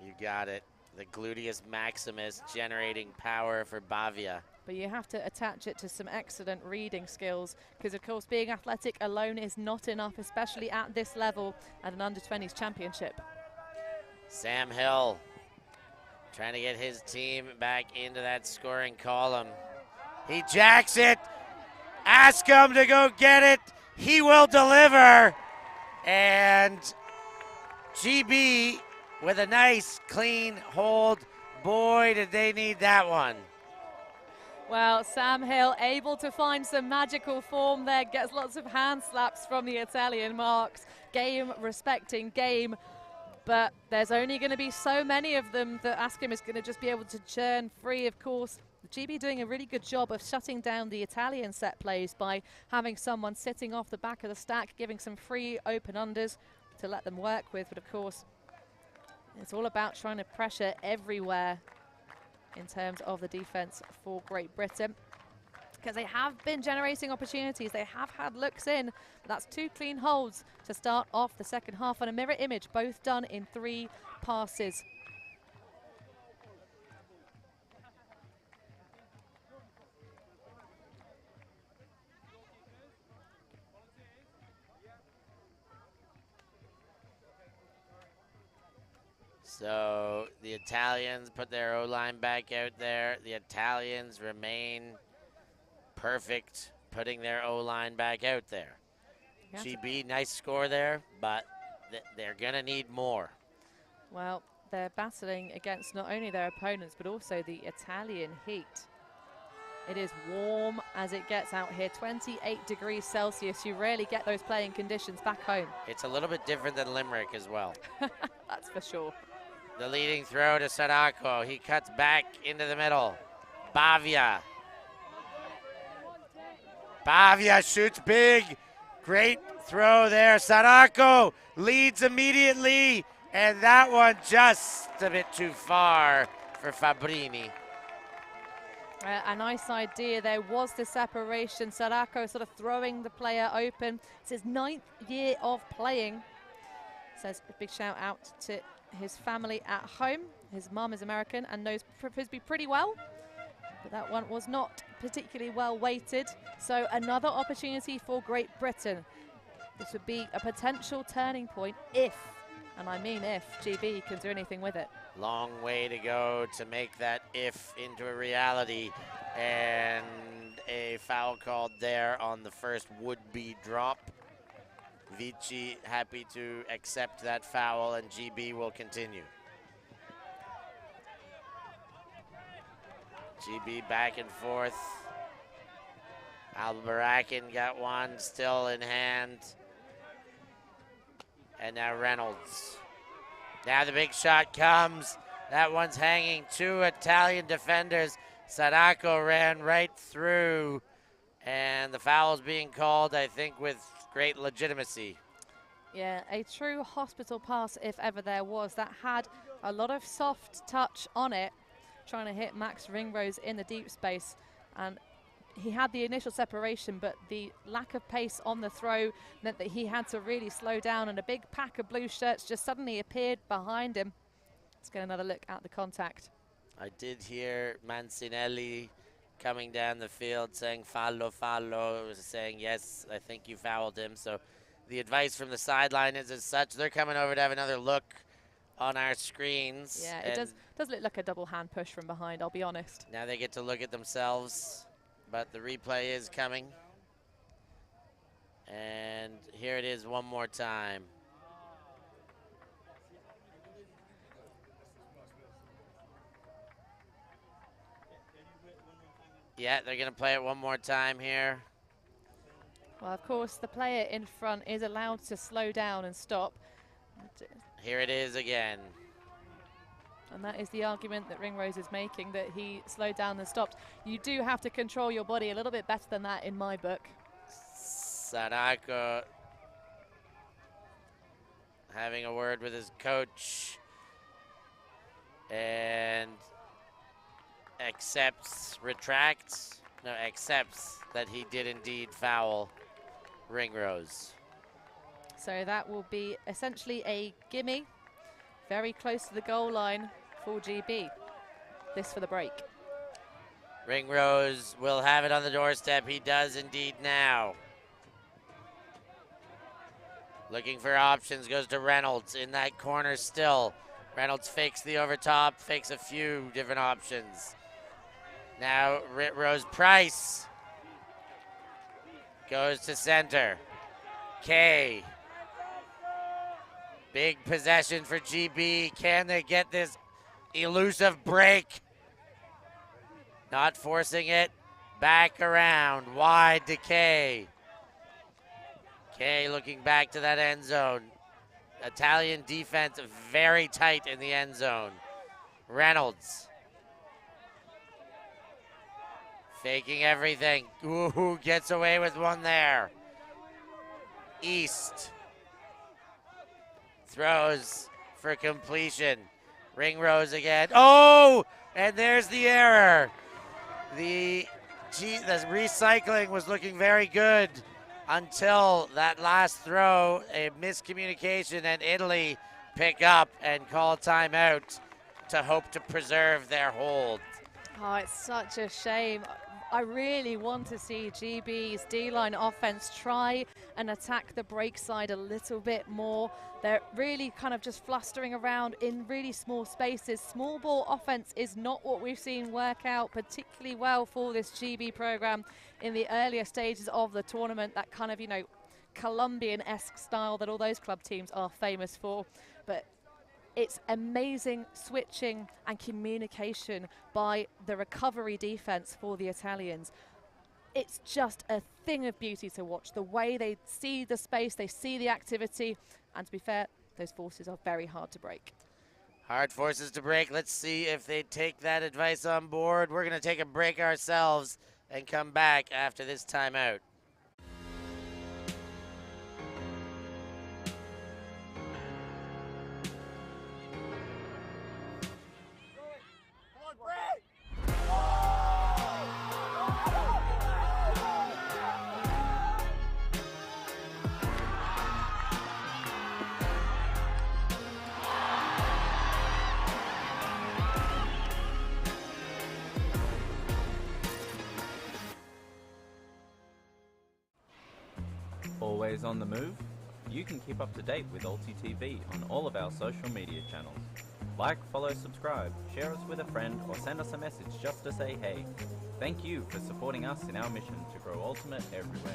You got it. The gluteus maximus generating power for Bavia. But you have to attach it to some excellent reading skills, because of course being athletic alone is not enough, especially at this level at an under-20s championship. Sam Hill trying to get his team back into that scoring column. He jacks it. Ask him to go get it. He will deliver. And GB with a nice clean hold. Boy, did they need that one. Well, Sam Hill able to find some magical form there, gets lots of hand slaps from the Italian marks. Game respecting game. But there's only going to be so many of them that Askham is going to just be able to churn free, of course. GB doing a really good job of shutting down the Italian set plays by having someone sitting off the back of the stack, giving some free open unders to let them work with. But of course, it's all about trying to pressure everywhere in terms of the defense for Great Britain, because they have been generating opportunities. They have had looks in, but that's 2 clean holds to start off the second half on a mirror image, both done in 3 passes. So the Italians put their O-line back out there. The Italians remain perfect, putting their O-line back out there. Yeah. GB, nice score there, but they're going to need more. Well, they're battling against not only their opponents, but also the Italian heat. It is warm as it gets out here, 28 degrees Celsius. You rarely get those playing conditions back home. It's a little bit different than Limerick as well. That's for sure. The leading throw to Sadako. He cuts back into the middle. Bavia. Bavia shoots big. Great throw there. Sadako leads immediately. And that one just a bit too far for Fabrini. A nice idea. There was the separation. Sadako sort of throwing the player open. It's his 9th year of playing. Says a big shout out to his family at home. His mum is American and knows Frisbee pretty well, but that one was not particularly well weighted. So another opportunity for Great Britain. This would be a potential turning point if, and I mean if, GB can do anything with it. Long way to go to make that if into a reality, and a foul called there on the first would-be drop. Vici happy to accept that foul, and GB will continue. GB back and forth. Albarakin got one still in hand. And now Reynolds. Now the big shot comes. That one's hanging. 2 Italian defenders. Sadako ran right through. And the foul is being called, I think, with great legitimacy. Yeah, a true hospital pass if ever there was. That had a lot of soft touch on it, trying to hit Max Ringrose in the deep space. And he had the initial separation, but the lack of pace on the throw meant that he had to really slow down, and a big pack of blue shirts just suddenly appeared behind him. Let's get another look at the contact. I did hear Mancinelli coming down the field saying fallo, fallo, saying yes, I think you fouled him. So the advice from the sideline is as such. They're coming over to have another look on our screens. Yeah, it does look like a double hand push from behind, I'll be honest. Now they get to look at themselves, but the replay is coming. And here it is one more time. Yeah, they're going to play it one more time here. Well, of course, the player in front is allowed to slow down and stop. Here it is again. And that is the argument that Ringrose is making, that he slowed down and stopped. You do have to control your body a little bit better than that in my book. Sadako having a word with his coach and accepts that he did indeed foul Ringrose. So that will be essentially a gimme, very close to the goal line for GB. This for the break. Ringrose will have it on the doorstep. He does indeed now. Looking for options, goes to Reynolds in that corner still. Reynolds fakes the overtop, fakes a few different options. Now Rose Price goes to center. K. Big possession for GB. Can they get this elusive break? Not forcing it. Back around. Wide to K. K looking back to that end zone. Italian defense very tight in the end zone. Reynolds. Faking everything. Ooh, gets away with one there. East. Throws for completion. Ringrose again. Oh, and there's the error. The recycling was looking very good until that last throw, a miscommunication, and Italy pick up and call timeout to hope to preserve their hold. Oh, it's such a shame. I really want to see GB's D-line offense try and attack the break side a little bit more. They're really kind of just flustering around in really small spaces. Small ball offense is not what we've seen work out particularly well for this GB program in the earlier stages of the tournament. That kind of, you know, Colombian-esque style that all those club teams are famous for. But it's amazing switching and communication by the recovery defense for the Italians. It's just a thing of beauty to watch. The way they see the space, they see the activity, and to be fair, those forces are very hard to break. Hard forces to break. Let's see if they take that advice on board. We're going to take a break ourselves and come back after this timeout. Always on the move? You can keep up to date with ULTI.TV on all of our social media channels. Like, follow, subscribe, share us with a friend, or send us a message just to say hey. Thank you for supporting us in our mission to grow Ultimate everywhere.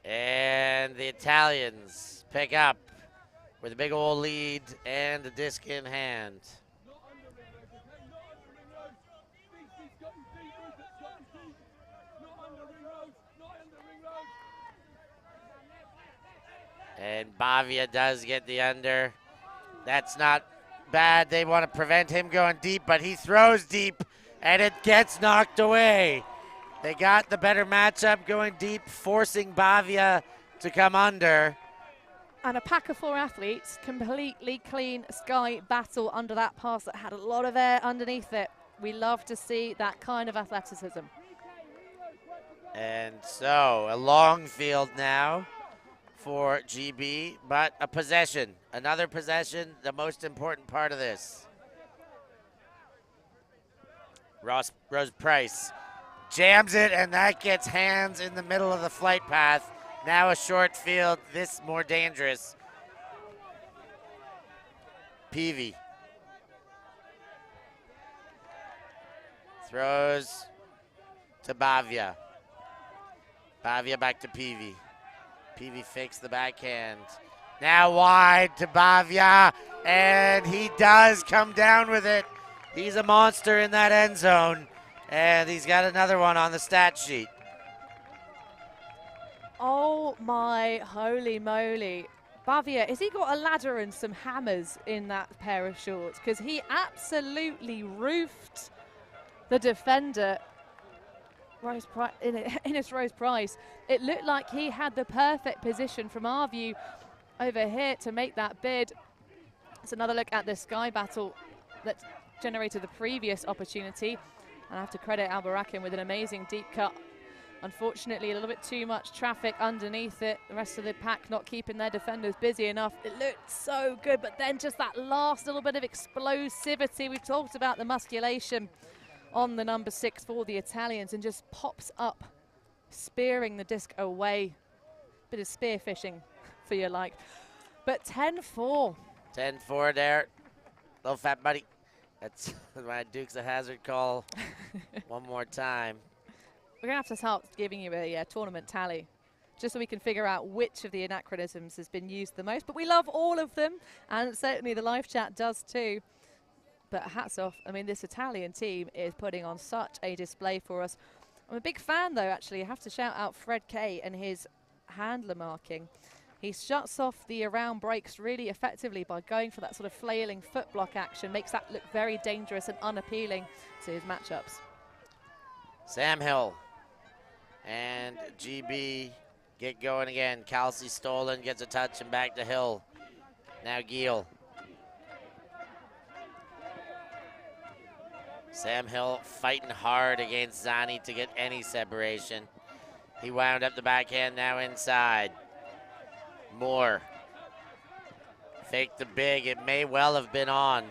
And the Italians pick up with a big old lead and a disc in hand. And Bavia does get the under. That's not bad. They want to prevent him going deep, but he throws deep and it gets knocked away. They got the better matchup going deep, forcing Bavia to come under. And a pack of four athletes, completely clean sky battle under that pass that had a lot of air underneath it. We love to see that kind of athleticism. And so a long field now for GB, but a possession. Another possession, the most important part of this. Rose Price jams it, and that gets hands in the middle of the flight path. Now a short field, this more dangerous. Peavy throws to Bavia. Bavia back to Peavy. Peavy fakes the backhand. Now wide to Bavia, and he does come down with it. He's a monster in that end zone. And he's got another one on the stat sheet. Oh my holy moly. Bavia, has he got a ladder and some hammers in that pair of shorts? Because he absolutely roofed the defender, Innes Rose Price. It looked like he had the perfect position from our view over here to make that bid. It's another look at the sky battle that generated the previous opportunity. And I have to credit Albarakin with an amazing deep cut. Unfortunately, a little bit too much traffic underneath it. The rest of the pack not keeping their defenders busy enough. It looked so good, but then just that last little bit of explosivity. We've talked about the musculation on the number 6 for the Italians and just pops up, spearing the disc away. Bit of spear fishing for your like. But 10-4. 10-4 there. Little fat buddy. That's my Dukes of Hazzard call one more time. We're going to have to start giving you a tournament tally, just so we can figure out which of the anachronisms has been used the most. But we love all of them, and certainly the live chat does too. But hats off. I mean, this Italian team is putting on such a display for us. I'm a big fan, though, actually. I have to shout out Fred Kay and his handler marking. He shuts off the around breaks really effectively by going for that sort of flailing foot block action. Makes that look very dangerous and unappealing to his matchups. Sam Hill and GB get going again. Kelsey stolen, gets a touch, and back to Hill. Now Giel. Sam Hill fighting hard against Zani to get any separation. He wound up the backhand, now inside. Moore. Fake the big, it may well have been on.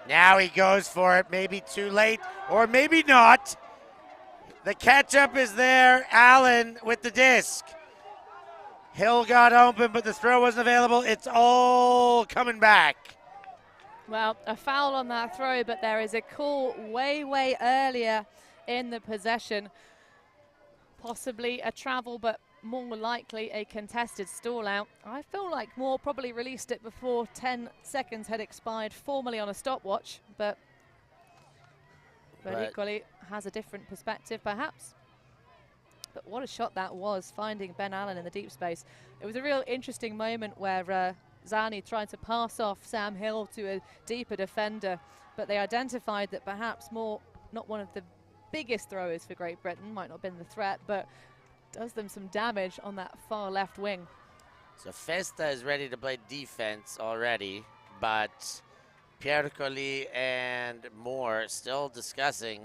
Now he goes for it, maybe too late, or maybe not. The catch-up is there, Allen with the disc. Hill got open, but the throw wasn't available. It's all coming back. Well, a foul on that throw, but there is a call way earlier in the possession. Possibly a travel, but more likely a contested stall out. I feel like Moore probably released it before 10 seconds had expired formally on a stopwatch, but equally has a different perspective perhaps. But what a shot that was, finding Ben Allen in the deep space. It was a real interesting moment where Zani tried to pass off Sam Hill to a deeper defender, but they identified that perhaps Moore, not one of the biggest throwers for Great Britain, might not have been the threat, but does them some damage on that far left wing. So Festa is ready to play defense already, but Pierre Colli and Moore still discussing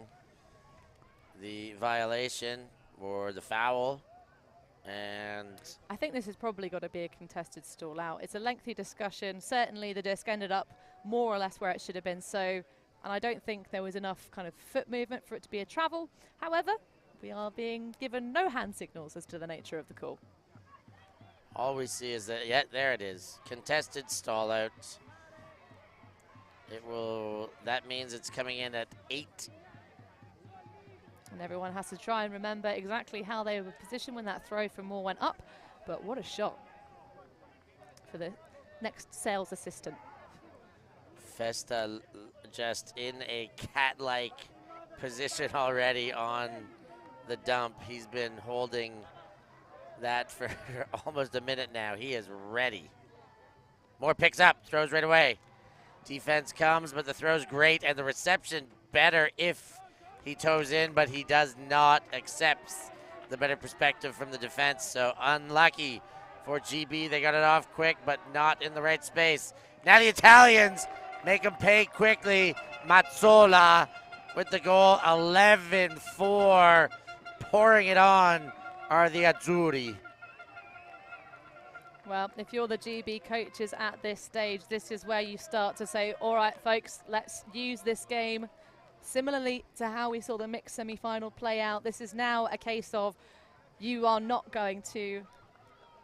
the violation or the foul. And I think this has probably got to be a contested stall out. It's a lengthy discussion. Certainly the disc ended up more or less where it should have been. So, and I don't think there was enough kind of foot movement for it to be a travel. However, we are being given no hand signals as to the nature of the call. All we see is that, yeah, there it is. Contested stall out. That means it's coming in at 8. And everyone has to try and remember exactly how they were positioned when that throw from Moore went up. But what a shot for the next sales assistant. Festa just in a cat-like position already on the dump. He's been holding that for almost a minute now. He is ready. Moore picks up, throws right away. Defense comes, but the throw's great, and the reception better if he toes in, but he does not. Accepts the better perspective from the defense, so unlucky for GB. They got it off quick, but not in the right space. Now the Italians make them pay quickly. Mazzola with the goal, 11-4. Pouring it on are the Azzurri. Well, if you're the GB coaches at this stage, this is where you start to say, all right, folks, let's use this game similarly to how we saw the mixed semi-final play out. This is now a case of you are not going to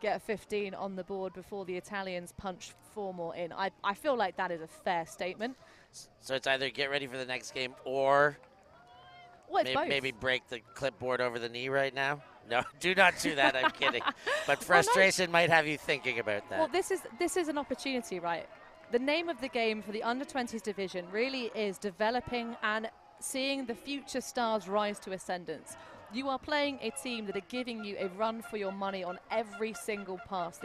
get a 15 on the board before the Italians punch 4 more in. I feel like that is a fair statement. So it's either get ready for the next game or maybe break the clipboard over the knee right now. No, do not do that. I'm kidding. But frustration might have you thinking about that. Well, this is an opportunity, right? The name of the game for the under-20s division really is developing and seeing the future stars rise to ascendance. You are playing a team that are giving you a run for your money on every single pass.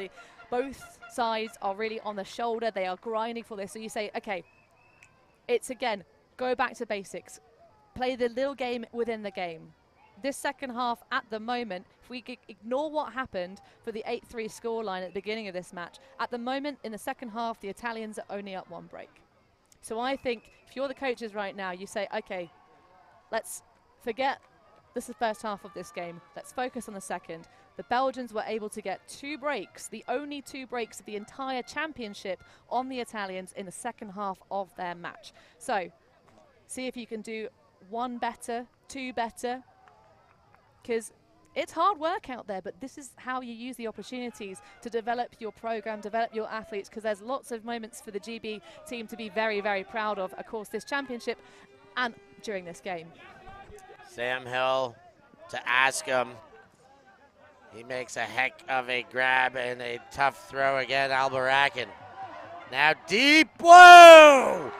Both sides are really on the shoulder. They are grinding for this. So you say, okay, it's again, go back to basics. Play the little game within the game. This second half at the moment, if we ignore what happened for the 8-3 scoreline at the beginning of this match, at the moment in the second half, the Italians are only up 1 break. So I think if you're the coaches right now, you say, okay, let's forget this is the first half of this game. Let's focus on the second. The Belgians were able to get 2 breaks, the only 2 breaks of the entire championship on the Italians in the second half of their match. So see if you can do one better, two better, because it's hard work out there, but this is how you use the opportunities to develop your program, develop your athletes, because there's lots of moments for the GB team to be very, very proud of course, this championship and during this game. Sam Hill to ask him. He makes a heck of a grab and a tough throw again, Albarakin. Now deep, whoa!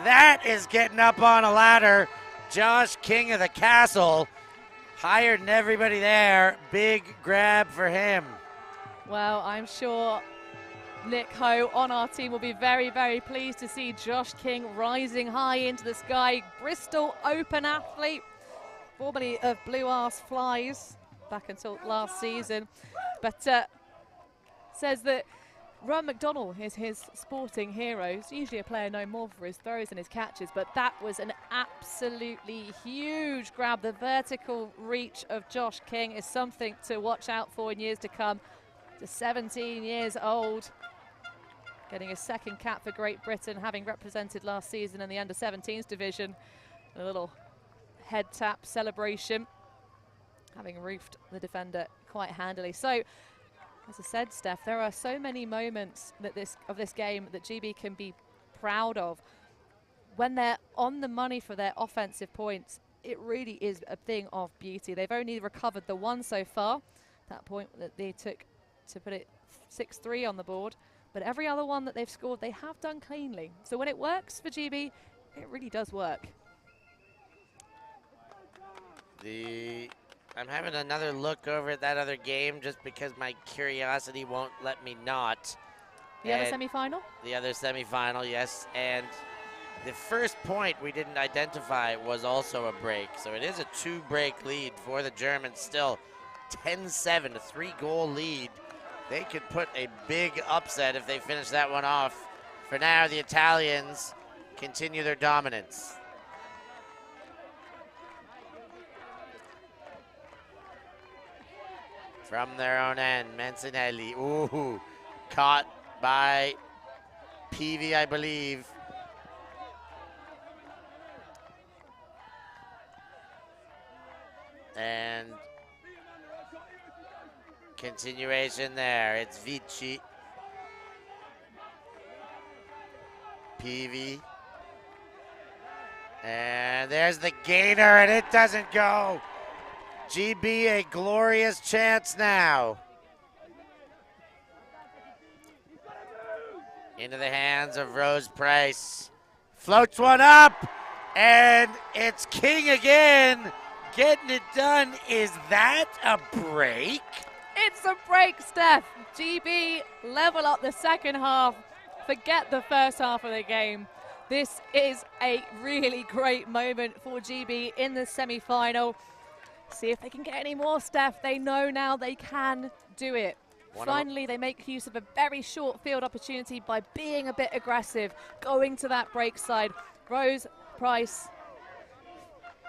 That is getting up on a ladder. Josh King of the Castle, higher than everybody there. Big grab for him. Well, I'm sure Nick Ho on our team will be very, very pleased to see Josh King rising high into the sky. Bristol Open athlete, formerly of Blue Arse Flies back until last season, but says that Ron McDonnell is his sporting hero. He's usually a player known more for his throws and his catches, but that was an absolutely huge grab. The vertical reach of Josh King is something to watch out for in years to come. Just 17 years old, getting his second cap for Great Britain, having represented last season in the under-17s division. A little head tap celebration, having roofed the defender quite handily. So, as I said, Steph, there are so many moments that of this game that GB can be proud of. When they're on the money for their offensive points, it really is a thing of beauty. They've only recovered the one so far, that point that they took to put it 6-3 on the board. But every other one that they've scored, they have done cleanly. So when it works for GB, it really does work. I'm having another look over at that other game just because my curiosity won't let me not. The other semi-final? The other semi-final, yes. And the first point we didn't identify was also a break. So it is a 2-break lead for the Germans still. 10-7, a 3-goal lead. They could put a big upset if they finish that one off. For now, the Italians continue their dominance. From their own end, Mancinelli, ooh, caught by Peavy, I believe. And continuation there, it's Vici. Peavy. And there's the gainer, and it doesn't go. GB a glorious chance now. Into the hands of Rose Price. Floats one up, and it's King again. Getting it done. Is that a break? It's a break, Steph. GB level up the second half. Forget the first half of the game. This is a really great moment for GB in the semi-final. See if they can get any more, Steph. They know now they can do it. Finally, they make use of a very short field opportunity by being a bit aggressive, going to that break side. Rose Price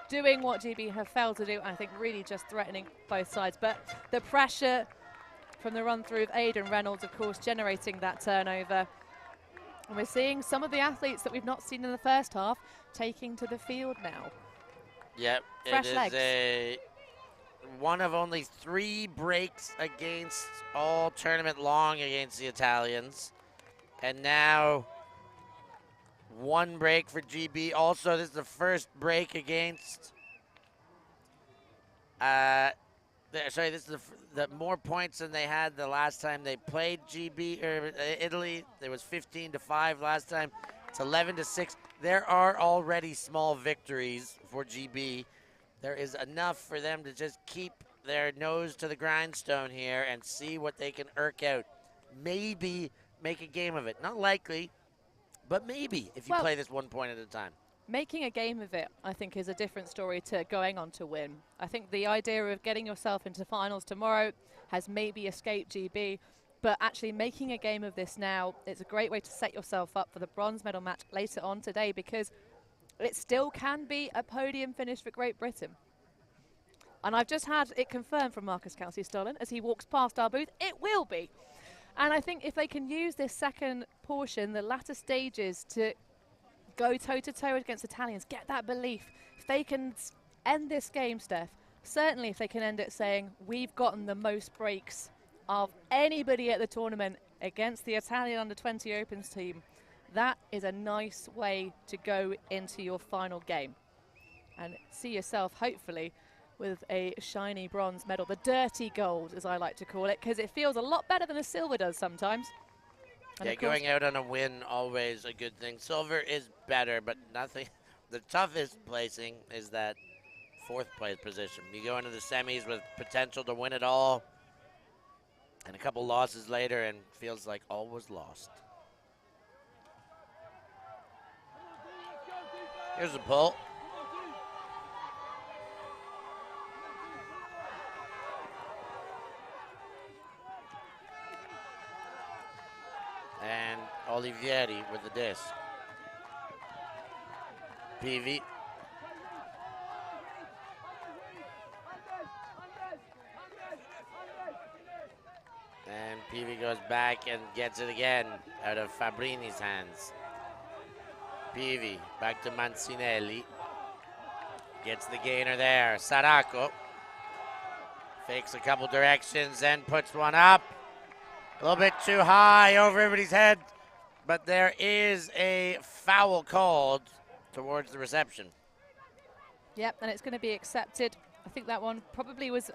doing what GB have failed to do, I think really just threatening both sides. But the pressure from the run-through of Aidan Reynolds, of course, generating that turnover. And we're seeing some of the athletes that we've not seen in the first half taking to the field now. Yep, Fresh it is legs. One of only 3 breaks against all tournament long against the Italians. And now 1 break for GB. Also, this is the first break against, sorry, this is the more points than they had the last time they played GB, or Italy. It was 15-5 last time. It's 11-6. There are already small victories for GB. There is enough for them to just keep their nose to the grindstone here and see what they can irk out. Maybe make a game of it. Not likely, but maybe if you play this 1 point at a time. Making a game of it, I think, is a different story to going on to win. I think the idea of getting yourself into finals tomorrow has maybe escaped GB, but actually making a game of this now, it's a great way to set yourself up for the bronze medal match later on today, because it still can be a podium finish for Great Britain. And I've just had it confirmed from Marcus Kelsey-Stollen as he walks past our booth, it will be. And I think if they can use this second portion, the latter stages, to go toe-to-toe against Italians, get that belief. If they can end this game, Steph, certainly if they can end it saying, we've gotten the most breaks of anybody at the tournament against the Italian under-20 Opens team, that is a nice way to go into your final game. And see yourself, hopefully, with a shiny bronze medal, the dirty gold, as I like to call it, because it feels a lot better than a silver does sometimes. And yeah, going out on a win, always a good thing. Silver is better, but nothing. The toughest placing is that 4th place position. You go into the semis with potential to win it all, and a couple losses later, and feels like all was lost. Here's a pull. And Olivieri with the disc. PV. And PV goes back and gets it again out of Fabrini's hands. PV back to Mancinelli. Gets the gainer there. Saracco fakes a couple directions and puts one up. A little bit too high over everybody's head, but there is a foul called towards the reception. Yep, and it's going to be accepted. I think that one probably was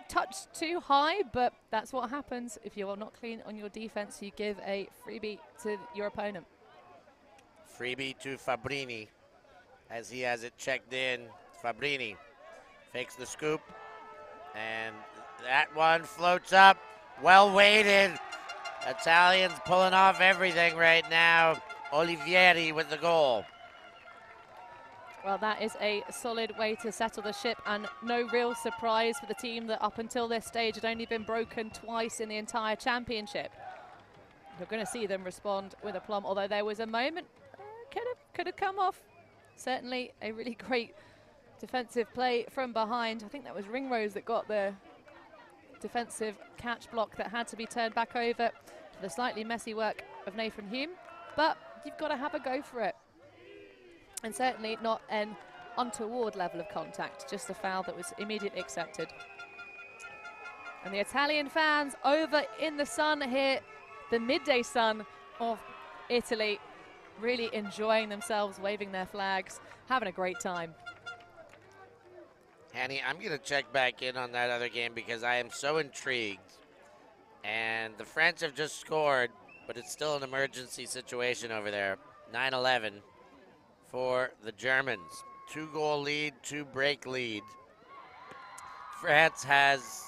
touched too high, but that's what happens if you're not clean on your defense. You give a freebie to your opponent. Freebie to Fabrini as he has it checked in. Fabrini fakes the scoop, and that one floats up. Well weighted. Italians pulling off everything right now. Olivieri with the goal. Well, that is a solid way to settle the ship, and no real surprise for the team that up until this stage had only been broken twice in the entire championship. You're going to see them respond with aplomb, although there was a moment could have come off. Certainly a really great defensive play from behind. I think that was Ringrose that got the defensive catch block that had to be turned back over to the slightly messy work of Nathan Hume, but you've got to have a go for it. And certainly not an untoward level of contact, just a foul that was immediately accepted. And the Italian fans over in the sun here, the midday sun of Italy, really enjoying themselves, waving their flags, having a great time. Hanny, I'm going to check back in on that other game because I am so intrigued. And the French have just scored, but it's still an emergency situation over there. 9-11 for the Germans. 2-goal lead, 2-break lead. France has,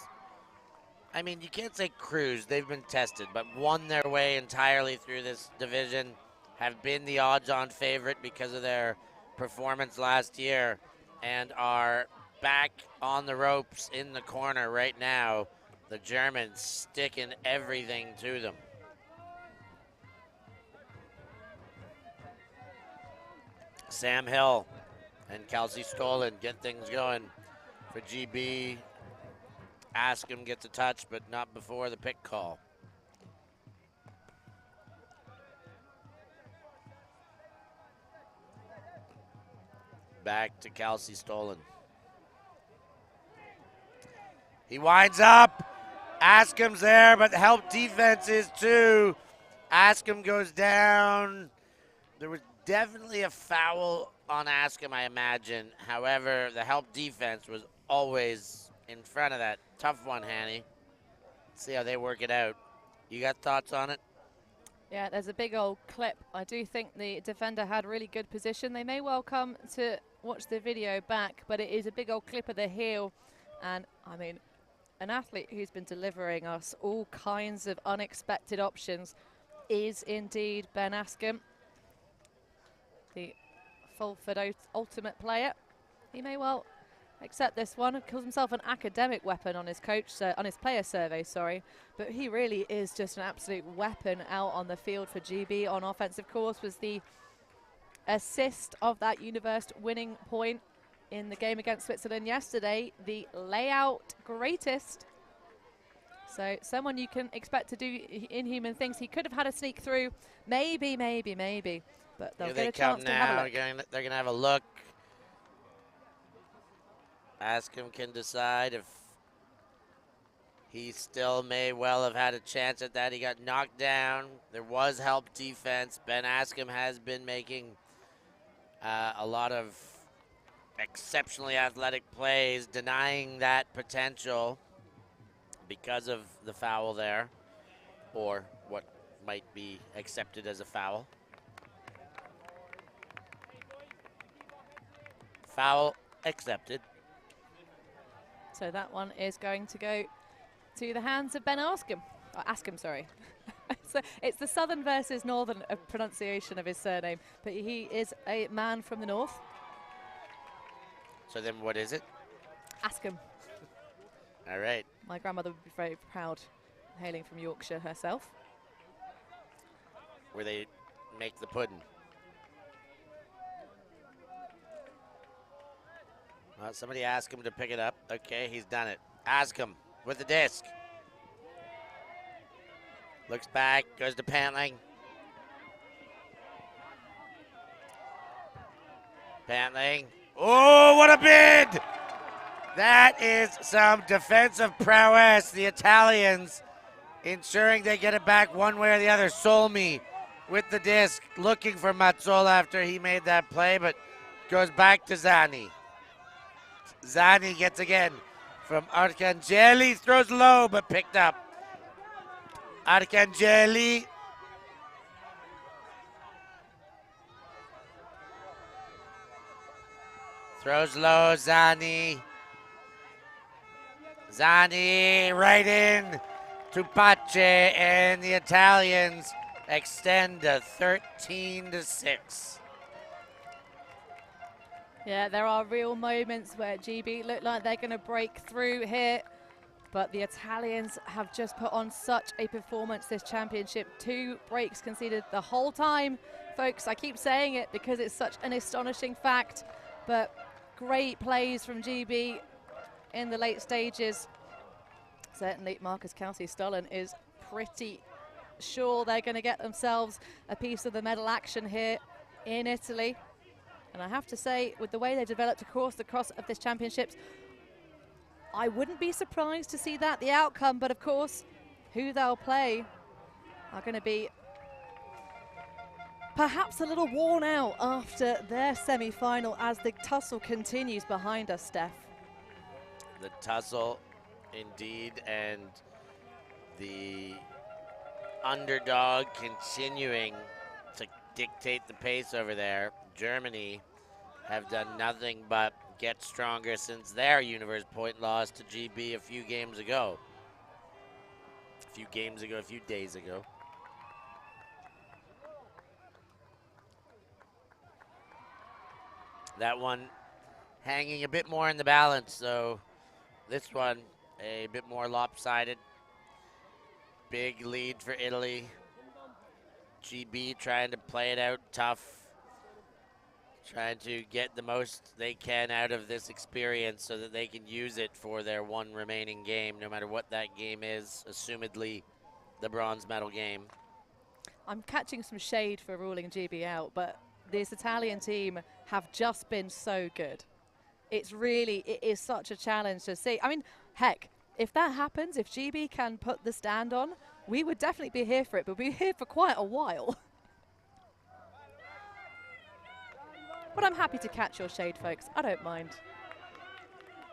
I mean, you can't say cruised. They've been tested, but won their way entirely through this division. Have been the odds-on favorite because of their performance last year and are back on the ropes in the corner right now. The Germans sticking everything to them. Sam Hill and Kelsey Stolen get things going for GB. Askham gets a touch, but not before the pick call. Back to Kelsey Stolen. He winds up. Askham's there, but the help defense is too. Askham goes down. There was definitely a foul on Askham, I imagine. However, the help defense was always in front of that. Tough one, Hanny. See how they work it out. You got thoughts on it? Yeah, there's a big old clip. I do think the defender had really good position. They may well come to watch the video back, but it is a big old clip of the heel. And, I mean, an athlete who's been delivering us all kinds of unexpected options is indeed Ben Askham, the Fulford ultimate player. He may well accept this one. He calls himself an academic weapon on his on his player survey, sorry. But he really is just an absolute weapon out on the field for GB. On offense, of course, was the assist of that Universe winning point in the game against Switzerland yesterday. The layout greatest. So someone you can expect to do inhuman things. He could have had a sneak through. Maybe. but they'll Here get they a come chance to have a now. look. They're going to have a look. Askham can decide if he still may well have had a chance at that. He got knocked down. There was help defense. Ben Askham has been making a lot of exceptionally athletic plays, denying that potential because of the foul there, or what might be accepted as a foul. Foul accepted. So that one is going to go to the hands of Ben Askham. Oh, Askham, sorry. So it's the southern versus northern pronunciation of his surname, but he is a man from the north. So then what is it? Askham. All right. My grandmother would be very proud, hailing from Yorkshire herself. Where they make the pudding. Well, somebody asked him to pick it up. Okay, he's done it. Ask him with the disc. Looks back, goes to Pantling. Pantling. Oh, what a bid! That is some defensive prowess. The Italians ensuring they get it back one way or the other. Solmi with the disc, looking for Mazzola after he made that play, but goes back to Zani. Zani gets again from Arcangeli, throws low, but picked up. Arcangeli. Throws low, Zani. Zani right in to Pace, and the Italians extend to 13-6. Yeah, there are real moments where GB look like they're going to break through here, but the Italians have just put on such a performance this championship. 2 breaks conceded the whole time. Folks, I keep saying it because it's such an astonishing fact, but great plays from GB in the late stages. Certainly Marcus Kelsey-Stollen is pretty sure they're going to get themselves a piece of the medal action here in Italy. And I have to say, with the way they developed across the course of this championships, I wouldn't be surprised to see that the outcome, but of course, who they'll play are going to be perhaps a little worn out after their semi-final as the tussle continues behind us, Steph. The tussle, indeed, and the underdog continuing to dictate the pace over there. Germany have done nothing but get stronger since their universe point loss to GB a few days ago. That one hanging a bit more in the balance, so this one a bit more lopsided. Big lead for Italy. GB trying to play it out tough, trying to get the most they can out of this experience so that they can use it for their one remaining game, no matter what that game is, assumedly the bronze medal game. I'm catching some shade for ruling GB out, but this Italian team have just been so good. It is such a challenge to see. I mean, heck, if that happens, if GB can put the stand on, we would definitely be here for it, but we'll be here for quite a while. But I'm happy to catch your shade, folks. I don't mind.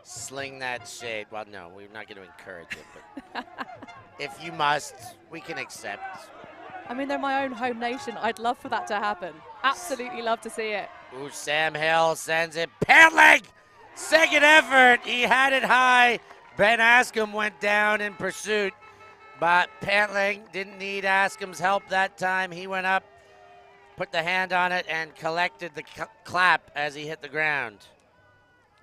Sling that shade. Well, no, we're not going to encourage it, but if you must, we can accept. I mean, they're my own home nation. I'd love for that to happen. Absolutely love to see it. Ooh, Sam Hill sends it. Pantling! Second effort. He had it high. Ben Askham went down in pursuit, but Pantling didn't need Askham's help that time. He went up, put the hand on it, and collected the clap as he hit the ground.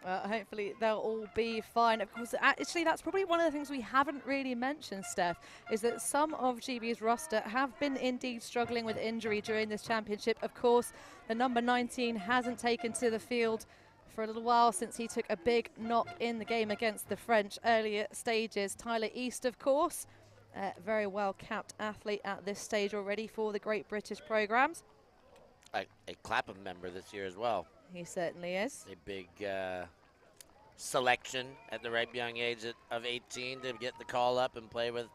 Well, hopefully they'll all be fine. Of course, actually, that's probably one of the things we haven't really mentioned, Steph, is that some of GB's roster have been indeed struggling with injury during this championship. Of course, the number 19 hasn't taken to the field for a little while since he took a big knock in the game against the French earlier stages. Tyler East, of course, very well capped athlete at this stage already for the Great British programs. a Clapham member this year as well. He certainly is. A big selection at the ripe young age of 18 to get the call up and play with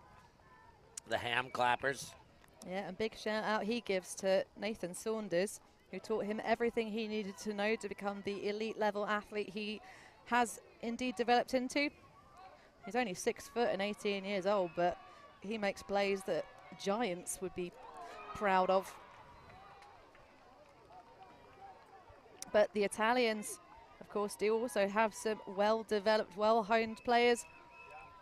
the Ham Clappers. Yeah, and big shout out he gives to Nathan Saunders, who taught him everything he needed to know to become the elite level athlete he has indeed developed into. He's only 6 foot and 18 years old, but he makes plays that giants would be proud of. But the Italians, of course, do also have some well-developed, well-honed players.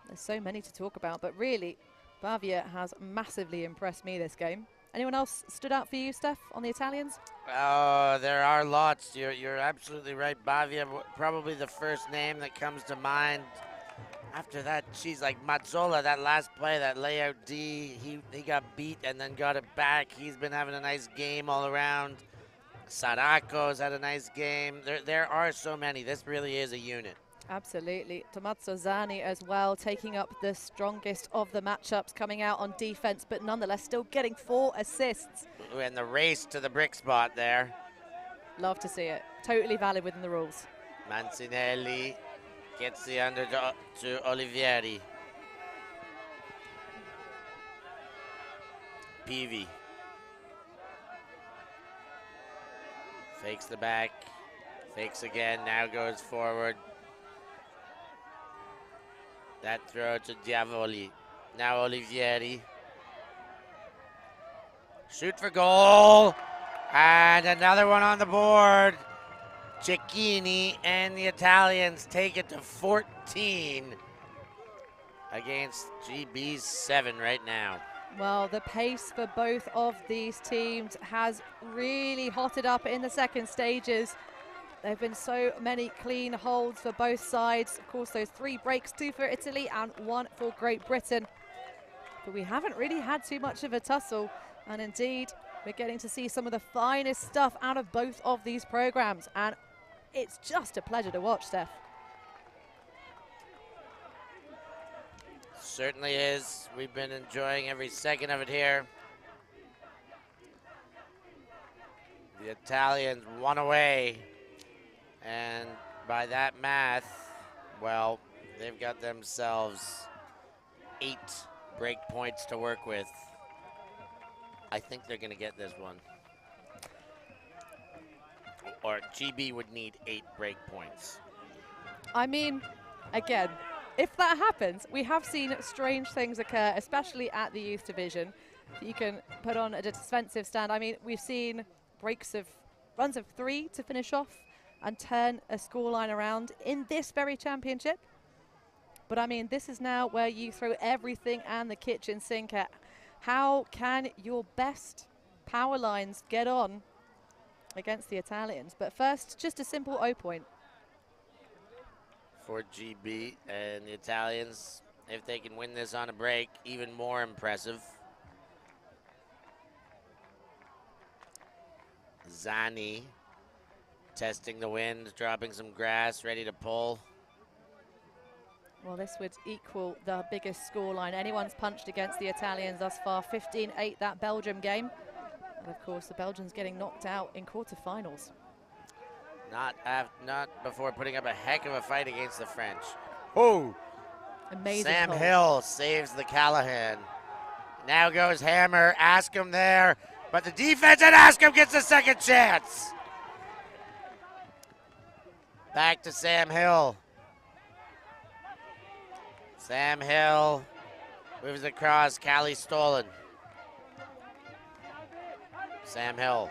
There's so many to talk about, but really, Bavia has massively impressed me this game. Anyone else stood out for you, Steph, on the Italians? Oh, there are lots. You're absolutely right. Bavia, probably the first name that comes to mind. After that, geez, like Mazzola, that last play, that layout D, he got beat and then got it back. He's been having a nice game all around. Saraco's had a nice game. There are so many. This really is a unit. Absolutely. Tommaso Zani as well, taking up the strongest of the matchups, coming out on defense, but nonetheless still getting 4 assists. And the race to the brick spot there. Love to see it. Totally valid within the rules. Mancinelli gets the under to Olivieri. Peavy. Fakes the back. Fakes again. Now goes forward. That throw to Diavoli. Now Olivieri. Shoot for goal. And another one on the board. Cecchini and the Italians take it to 14 against GB's 7 right now. Well, the pace for both of these teams has really hotted up in the second stages. There have been so many clean holds for both sides. Of course, those 3 breaks, 2 for Italy and 1 for Great Britain. But we haven't really had too much of a tussle. And indeed, we're getting to see some of the finest stuff out of both of these programs. And it's just a pleasure to watch, Steph. Certainly is. We've been enjoying every second of it here. The Italians 1 away. And by that math, well, they've got themselves 8 break points to work with. I think they're going to get this one. Or GB would need 8 break points. I mean, again, if that happens, we have seen strange things occur, especially at the youth division. You can put on a defensive stand. I mean, we've seen runs of 3 to finish off and turn a scoreline around in this very championship. But I mean, this is now where you throw everything and the kitchen sink at. How can your best power lines get on against the Italians? But first, just a simple O point. For GB and the Italians, if they can win this on a break, even more impressive. Zani testing the wind, dropping some grass, ready to pull. Well, this would equal the biggest scoreline anyone's punched against the Italians thus far, 15-8, that Belgium game. And of course, the Belgians getting knocked out in quarterfinals. Not before putting up a heck of a fight against the French. Oh! Amazing Sam hold. Hill saves the Callahan. Now goes Hammer, Askham there, but the defense at Askham gets a second chance. Back to Sam Hill. Sam Hill moves across, Callie stolen. Sam Hill.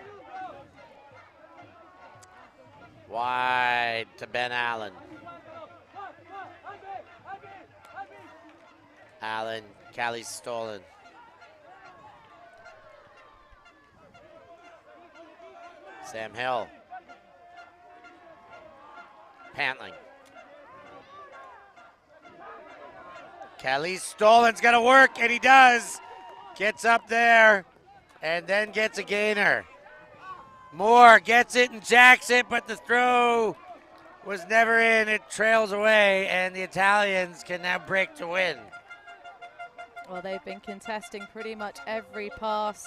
Wide to Ben Allen. Allen, Callie stolen. Sam Hill. Pantling. Callie stolen's gonna work, and he does. Gets up there, and then gets a gainer. Moore gets it and jacks it, but the throw was never in. It trails away, and the Italians can now break to win. Well, they've been contesting pretty much every pass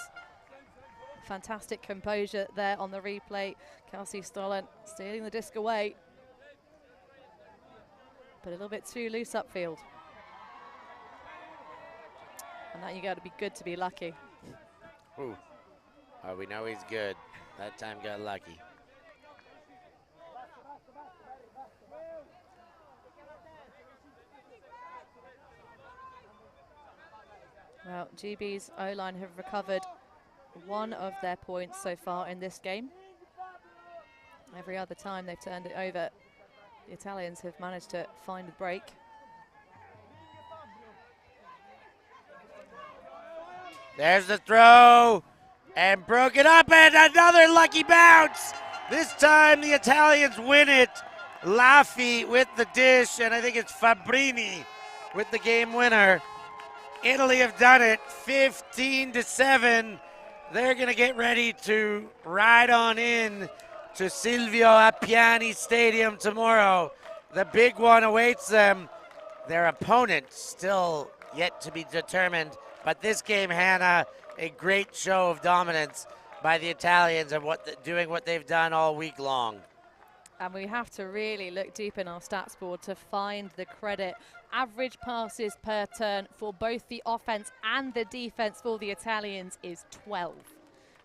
fantastic composure there on the replay. Kelsey Stollen stealing the disc away, but a little bit too loose upfield. And now you got to be good to be lucky. Ooh. Oh, we know he's good. That time got lucky. Well, GB's O-line have recovered one of their points so far in this game. Every other time they've turned it over, the Italians have managed to find a break. There's the throw, and broke it up, and another lucky bounce. This time the Italians win it. Laffi with the dish, and I think it's Fabrini with the game winner. Italy have done it, 15-7. They're going to get ready to ride on in to Silvio Appiani Stadium tomorrow. The big one awaits them. Their opponent still yet to be determined. But this game, Hannah, a great show of dominance by the Italians and doing what they've done all week long. And we have to really look deep in our stats board to find the credit. Average passes per turn for both the offense and the defense for the Italians is 12.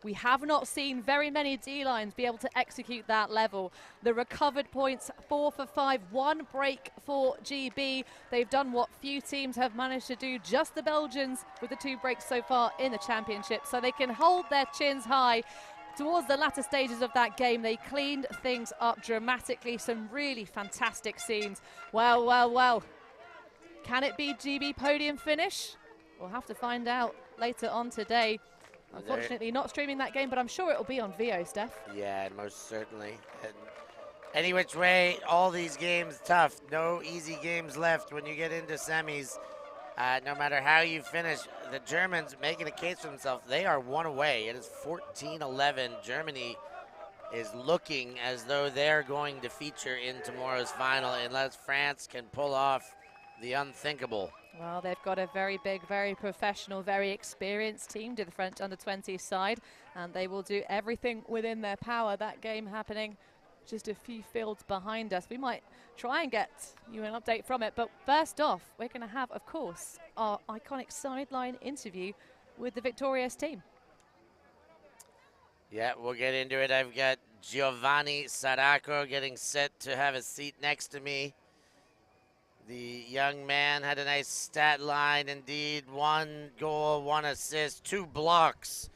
We have not seen very many D-lines be able to execute that level. The recovered points, 4 for 5, 1 break for GB. They've done what few teams have managed to do, just the Belgians with the 2 breaks so far in the championship. So they can hold their chins high. Towards the latter stages of that game, they cleaned things up dramatically. Some really fantastic scenes. Well, well, well. Can it be GB podium finish? We'll have to find out later on today. Unfortunately, not streaming that game, but I'm sure it'll be on VO, Steph. Yeah, most certainly. And any which way, all these games tough. No easy games left when you get into semis. No matter how you finish, the Germans making a case for themselves. They are 1 away. It is 14-11. Germany is looking as though they're going to feature in tomorrow's final unless France can pull off the unthinkable. Well, they've got a very big, very professional, very experienced team to the French under-20 side, and they will do everything within their power. That game happening just a few fields behind us. We might try and get you an update from it, but first off, we're going to have, of course, our iconic sideline interview with the victorious team. Yeah, we'll get into it. I've got Giovanni Saracco getting set to have a seat next to me. The young man had a nice stat line indeed. 1 goal, 1 assist, 2 blocks.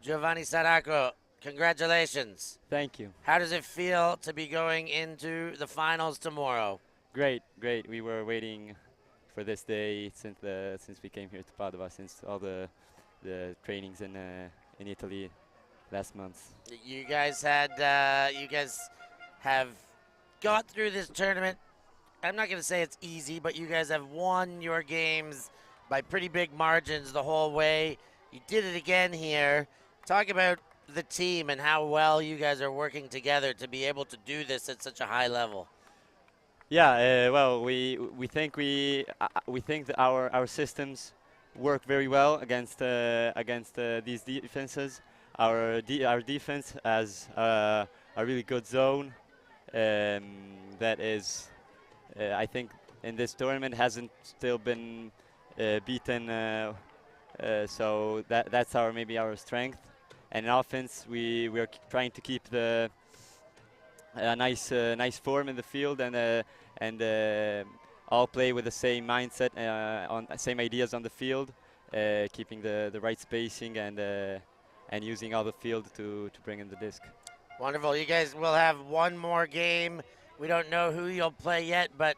Giovanni Saracco, congratulations. Thank you. How does it feel to be going into the finals tomorrow? Great, great. We were waiting for this day since we came here to Padova, since all the trainings in Italy last month. You guys have got through this tournament. I'm not going to say it's easy, but you guys have won your games by pretty big margins the whole way. You did it again here. Talk about the team and how well you guys are working together to be able to do this at such a high level. Yeah, well, we think that our systems work very well against these defenses. Our defense has a really good zone that is. I think in this tournament hasn't still been beaten, so that's maybe our strength. And in offense, we are trying to keep the nice form in the field and all play with the same mindset, on same ideas on the field, keeping the right spacing and using all the field to bring in the disc. Wonderful. You guys will have one more game. We don't know who you'll play yet, but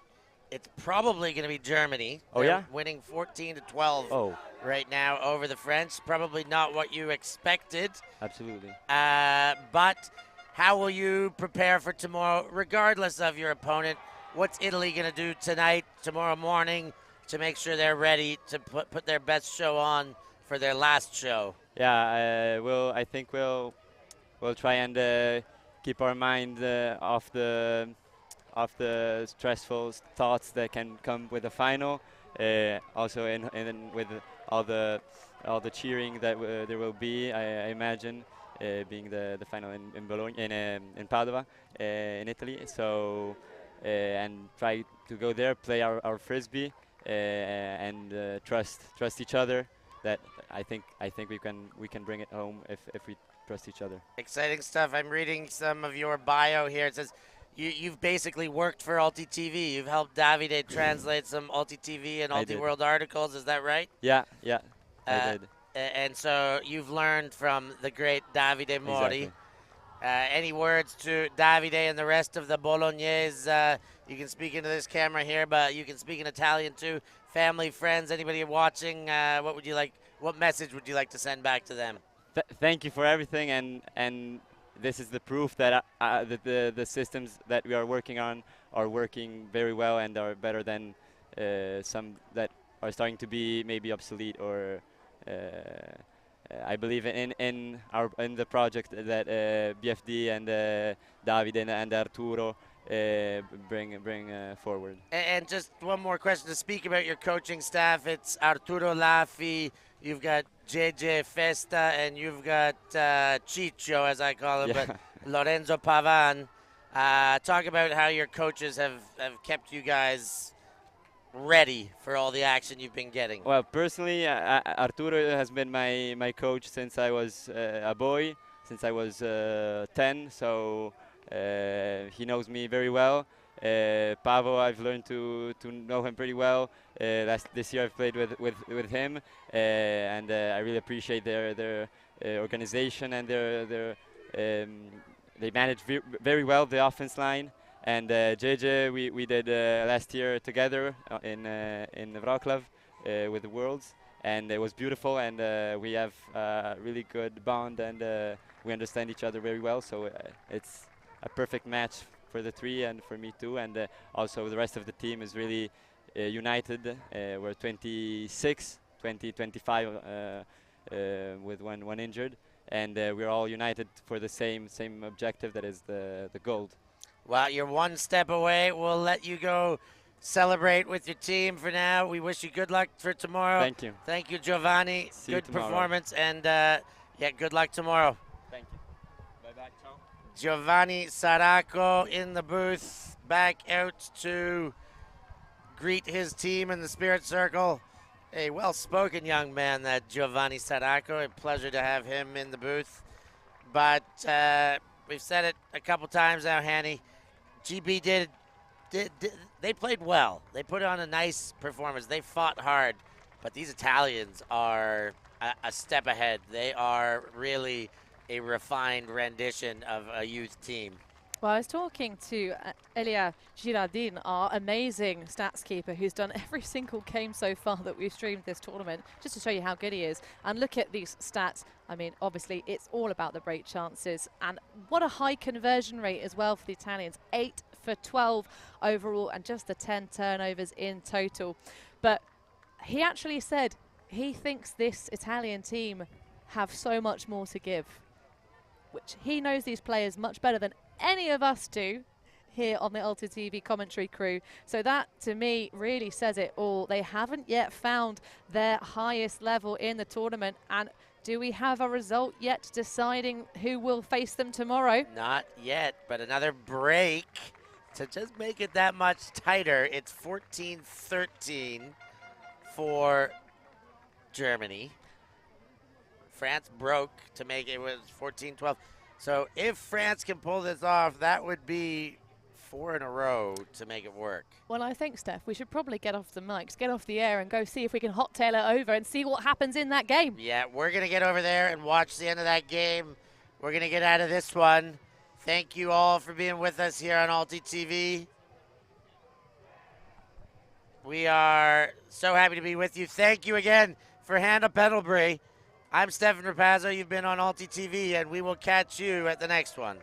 it's probably going to be Germany. Oh, They're yeah? winning 14-12 right now over the French. Probably not what you expected. Absolutely. But how will you prepare for tomorrow, regardless of your opponent? What's Italy going to do tonight, tomorrow morning, to make sure they're ready to put their best show on for their last show? Yeah, I think we'll try and keep our mind off the stressful thoughts that can come with the final. Also, in with all the cheering that there will be, I imagine being the final in Bologna in Padova in Italy. So and try to go there, play our Frisbee, and trust each other. That I think we can bring it home if we trust each other. Exciting stuff. I'm reading some of your bio here. It says you've basically worked for ULTI.TV. You've helped Davide translate some ULTI.TV and ULTI World articles. Is that right? Yeah, I did. And so you've learned from the great Davide Mori. Exactly. Any words to Davide and the rest of the Bolognese? You can speak into this camera here, but you can speak in Italian too. Family, friends, anybody watching, what message would you like to send back to them? Thank you for everything, and this is the proof that that the systems that we are working on are working very well and are better than some that are starting to be maybe obsolete or I believe in the project that BFD and Davide and Arturo bring forward. And just one more question to speak about your coaching staff. It's Arturo Laffi, you've got JJ Festa, and you've got Ciccio, as I call him, but Lorenzo Pavan. Talk about how your coaches have kept you guys ready for all the action you've been getting. Well, personally, Arturo has been my coach since I was a boy, since I was 10, so he knows me very well. Pavo, I've learned to know him pretty well. This year I've played with him, and I really appreciate their organization and they manage very well the offense line. And JJ, we did last year together in Wroclaw with the Worlds, and it was beautiful. And we have a really good bond, and we understand each other very well. So it's a perfect match for the three and for me too. And also the rest of the team is really united. We're 26, 25 with one injured, and we're all united for the same objective, that is the gold. Well, you're one step away. We'll let you go celebrate with your team for now. We wish you good luck for tomorrow. Thank you. Thank you, Giovanni. See you good tomorrow. performance, and good luck tomorrow. Thank you. Bye-bye. Ciao. Giovanni Saracco in the booth, back out to greet his team in the Spirit Circle. A well-spoken young man, that Giovanni Saracco. A pleasure to have him in the booth. But we've said it a couple times now, Hanny. GB they played well. They put on a nice performance. They fought hard, but these Italians are a step ahead. They are really a refined rendition of a youth team. Well, I was talking to Elia Girardin, our amazing stats keeper, who's done every single game so far that we've streamed this tournament, just to show you how good he is. And look at these stats. I mean, obviously, it's all about the break chances. And what a high conversion rate as well for the Italians. 8 for 12 overall, and just the 10 turnovers in total. But he actually said he thinks this Italian team have so much more to give, which he knows these players much better than any of us do here on the ULTI.TV commentary crew. So that, to me, really says it all. They haven't yet found their highest level in the tournament. And do we have a result yet deciding who will face them tomorrow? Not yet, but another break to just make it that much tighter. It's 14-13 for Germany. France broke to make it was 14-12. So if France can pull this off, that would be 4 in a row to make it work. Well, I think, Steph, we should probably get off the mics, get off the air, and go see if we can hot tail it over and see what happens in that game. Yeah, we're going to get over there and watch the end of that game. We're going to get out of this one. Thank you all for being with us here on ULTI.TV. We are so happy to be with you. Thank you again for Hannah Pendlebury. I'm Stefan Rapazzo. You've been on ULTI.TV, and we will catch you at the next one.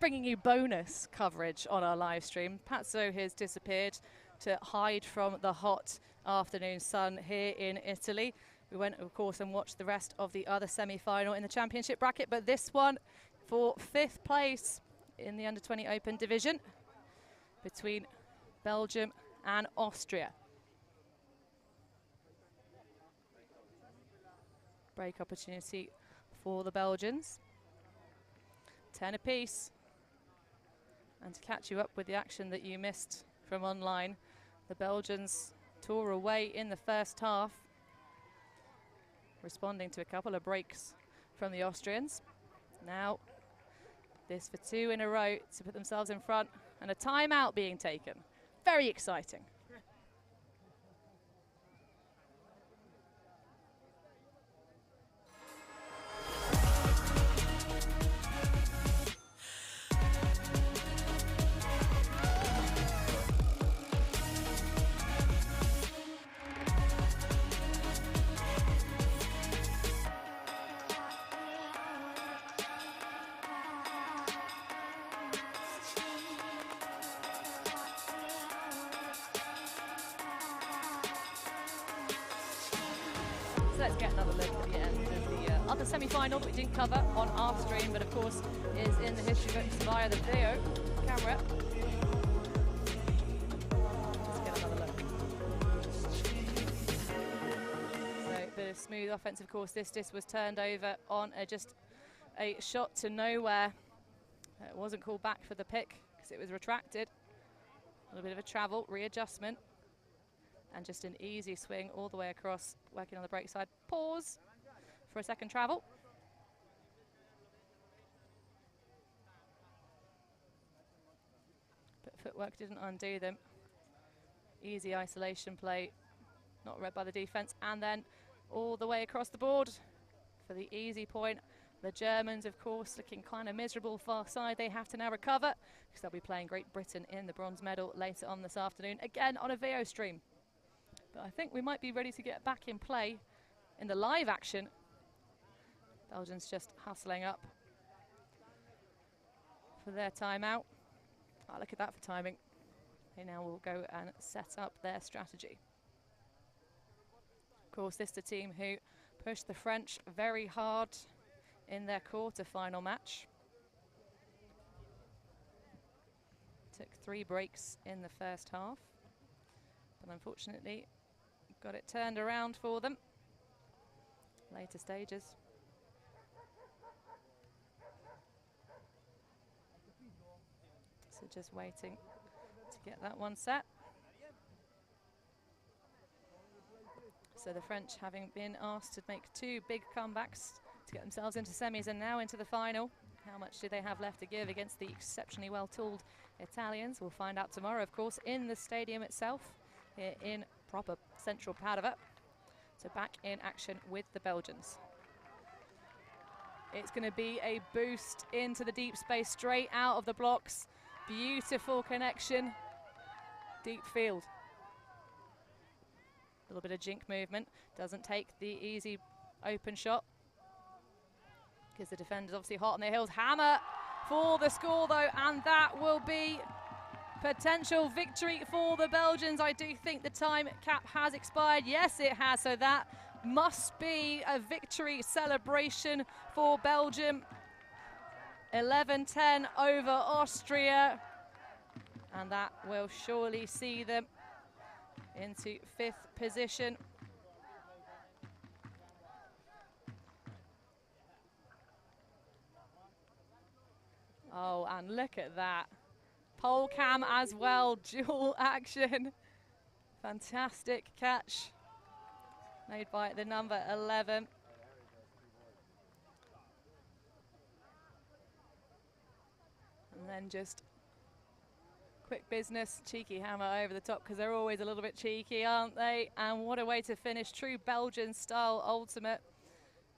bringing you bonus coverage on our live stream. Pazzo has disappeared to hide from the hot afternoon sun here in Italy. We went, of course, and watched the rest of the other semi-final in the championship bracket, but this one for 5th place in the Under-20 Open division between Belgium and Austria. Break opportunity for the Belgians. 10 apiece. And to catch you up with the action that you missed from online, the Belgians tore away in the first half, responding to a couple of breaks from the Austrians. Now, this for 2 in a row to put themselves in front, and a timeout being taken. Very exciting. Let's get another look at the end of the other semi-final that we didn't cover on our stream, but of course is in the history books via the video camera. Let's get another look. So a bit of smooth offensive course. This disc was turned over on just a shot to nowhere. It wasn't called back for the pick because it was retracted. A little bit of a travel, readjustment. And just an easy swing all the way across, working on the break side. Pause for a second travel. But footwork didn't undo them. Easy isolation play, not read by the defense. And then all the way across the board for the easy point. The Germans, of course, looking kind of miserable far side. They have to now recover because they'll be playing Great Britain in the bronze medal later on this afternoon, again on a VO stream. But I think we might be ready to get back in play in the live action. Belgians just hustling up for their timeout. Oh, look at that for timing. They now will go and set up their strategy. Of course, this is a team who pushed the French very hard in their quarter-final match. Took 3 breaks in the first half, but unfortunately got it turned around for them. Later stages. So just waiting to get that one set. So the French, having been asked to make 2 big comebacks to get themselves into semis and now into the final. How much do they have left to give against the exceptionally well-tooled Italians? We'll find out tomorrow, of course, in the stadium itself, here in proper central Padova. So back in action with the Belgians. It's going to be a boost into the deep space, straight out of the blocks. Beautiful connection. Deep field. A little bit of jink movement. Doesn't take the easy open shot, because the defender's obviously hot on their heels. Hammer for the score, though, and that will be potential victory for the Belgians. I do think the time cap has expired. Yes, it has, so that must be a victory celebration for Belgium. 11-10 over Austria, and that will surely see them into 5th position. Oh, and look at that. Pole cam as well, dual action. Fantastic catch made by the number 11. And then just quick business, cheeky hammer over the top, because they're always a little bit cheeky, aren't they? And what a way to finish, true Belgian style ultimate.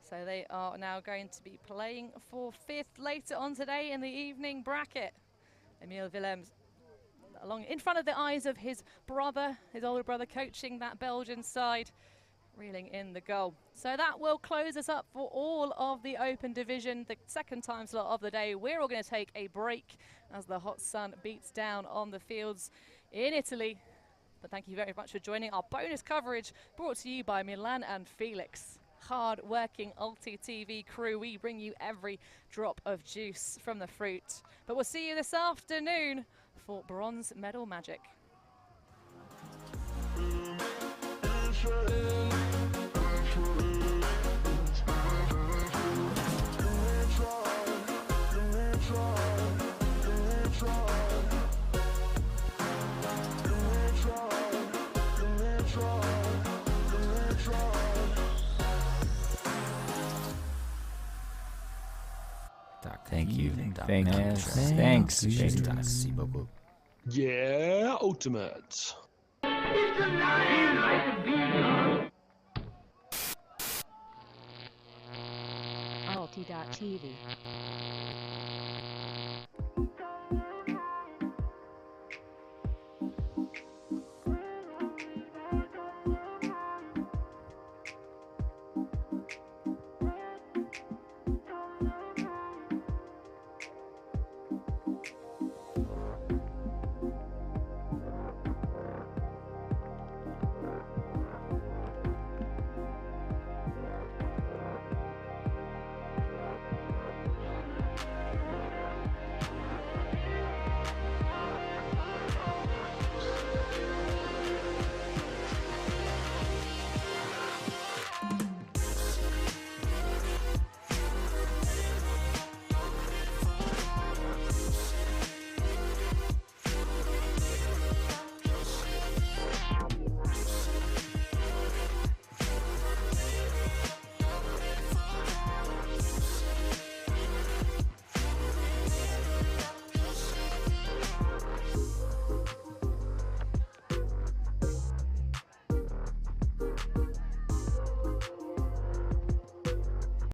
So they are now going to be playing for 5th later on today in the evening bracket. Emile Willems, along in front of the eyes of his brother, his older brother, coaching that Belgian side. reeling in the goal. So that will close us up for all of the Open Division, the second time slot of the day. We're all going to take a break as the hot sun beats down on the fields in Italy. But thank you very much for joining our bonus coverage brought to you by Milan and Felix. Hard-working ULTI.TV crew, we bring you every drop of juice from the fruit. But we'll see you this afternoon for bronze medal magic. Thank you. Thanks. Yeah, ultimate. ULTI.TV.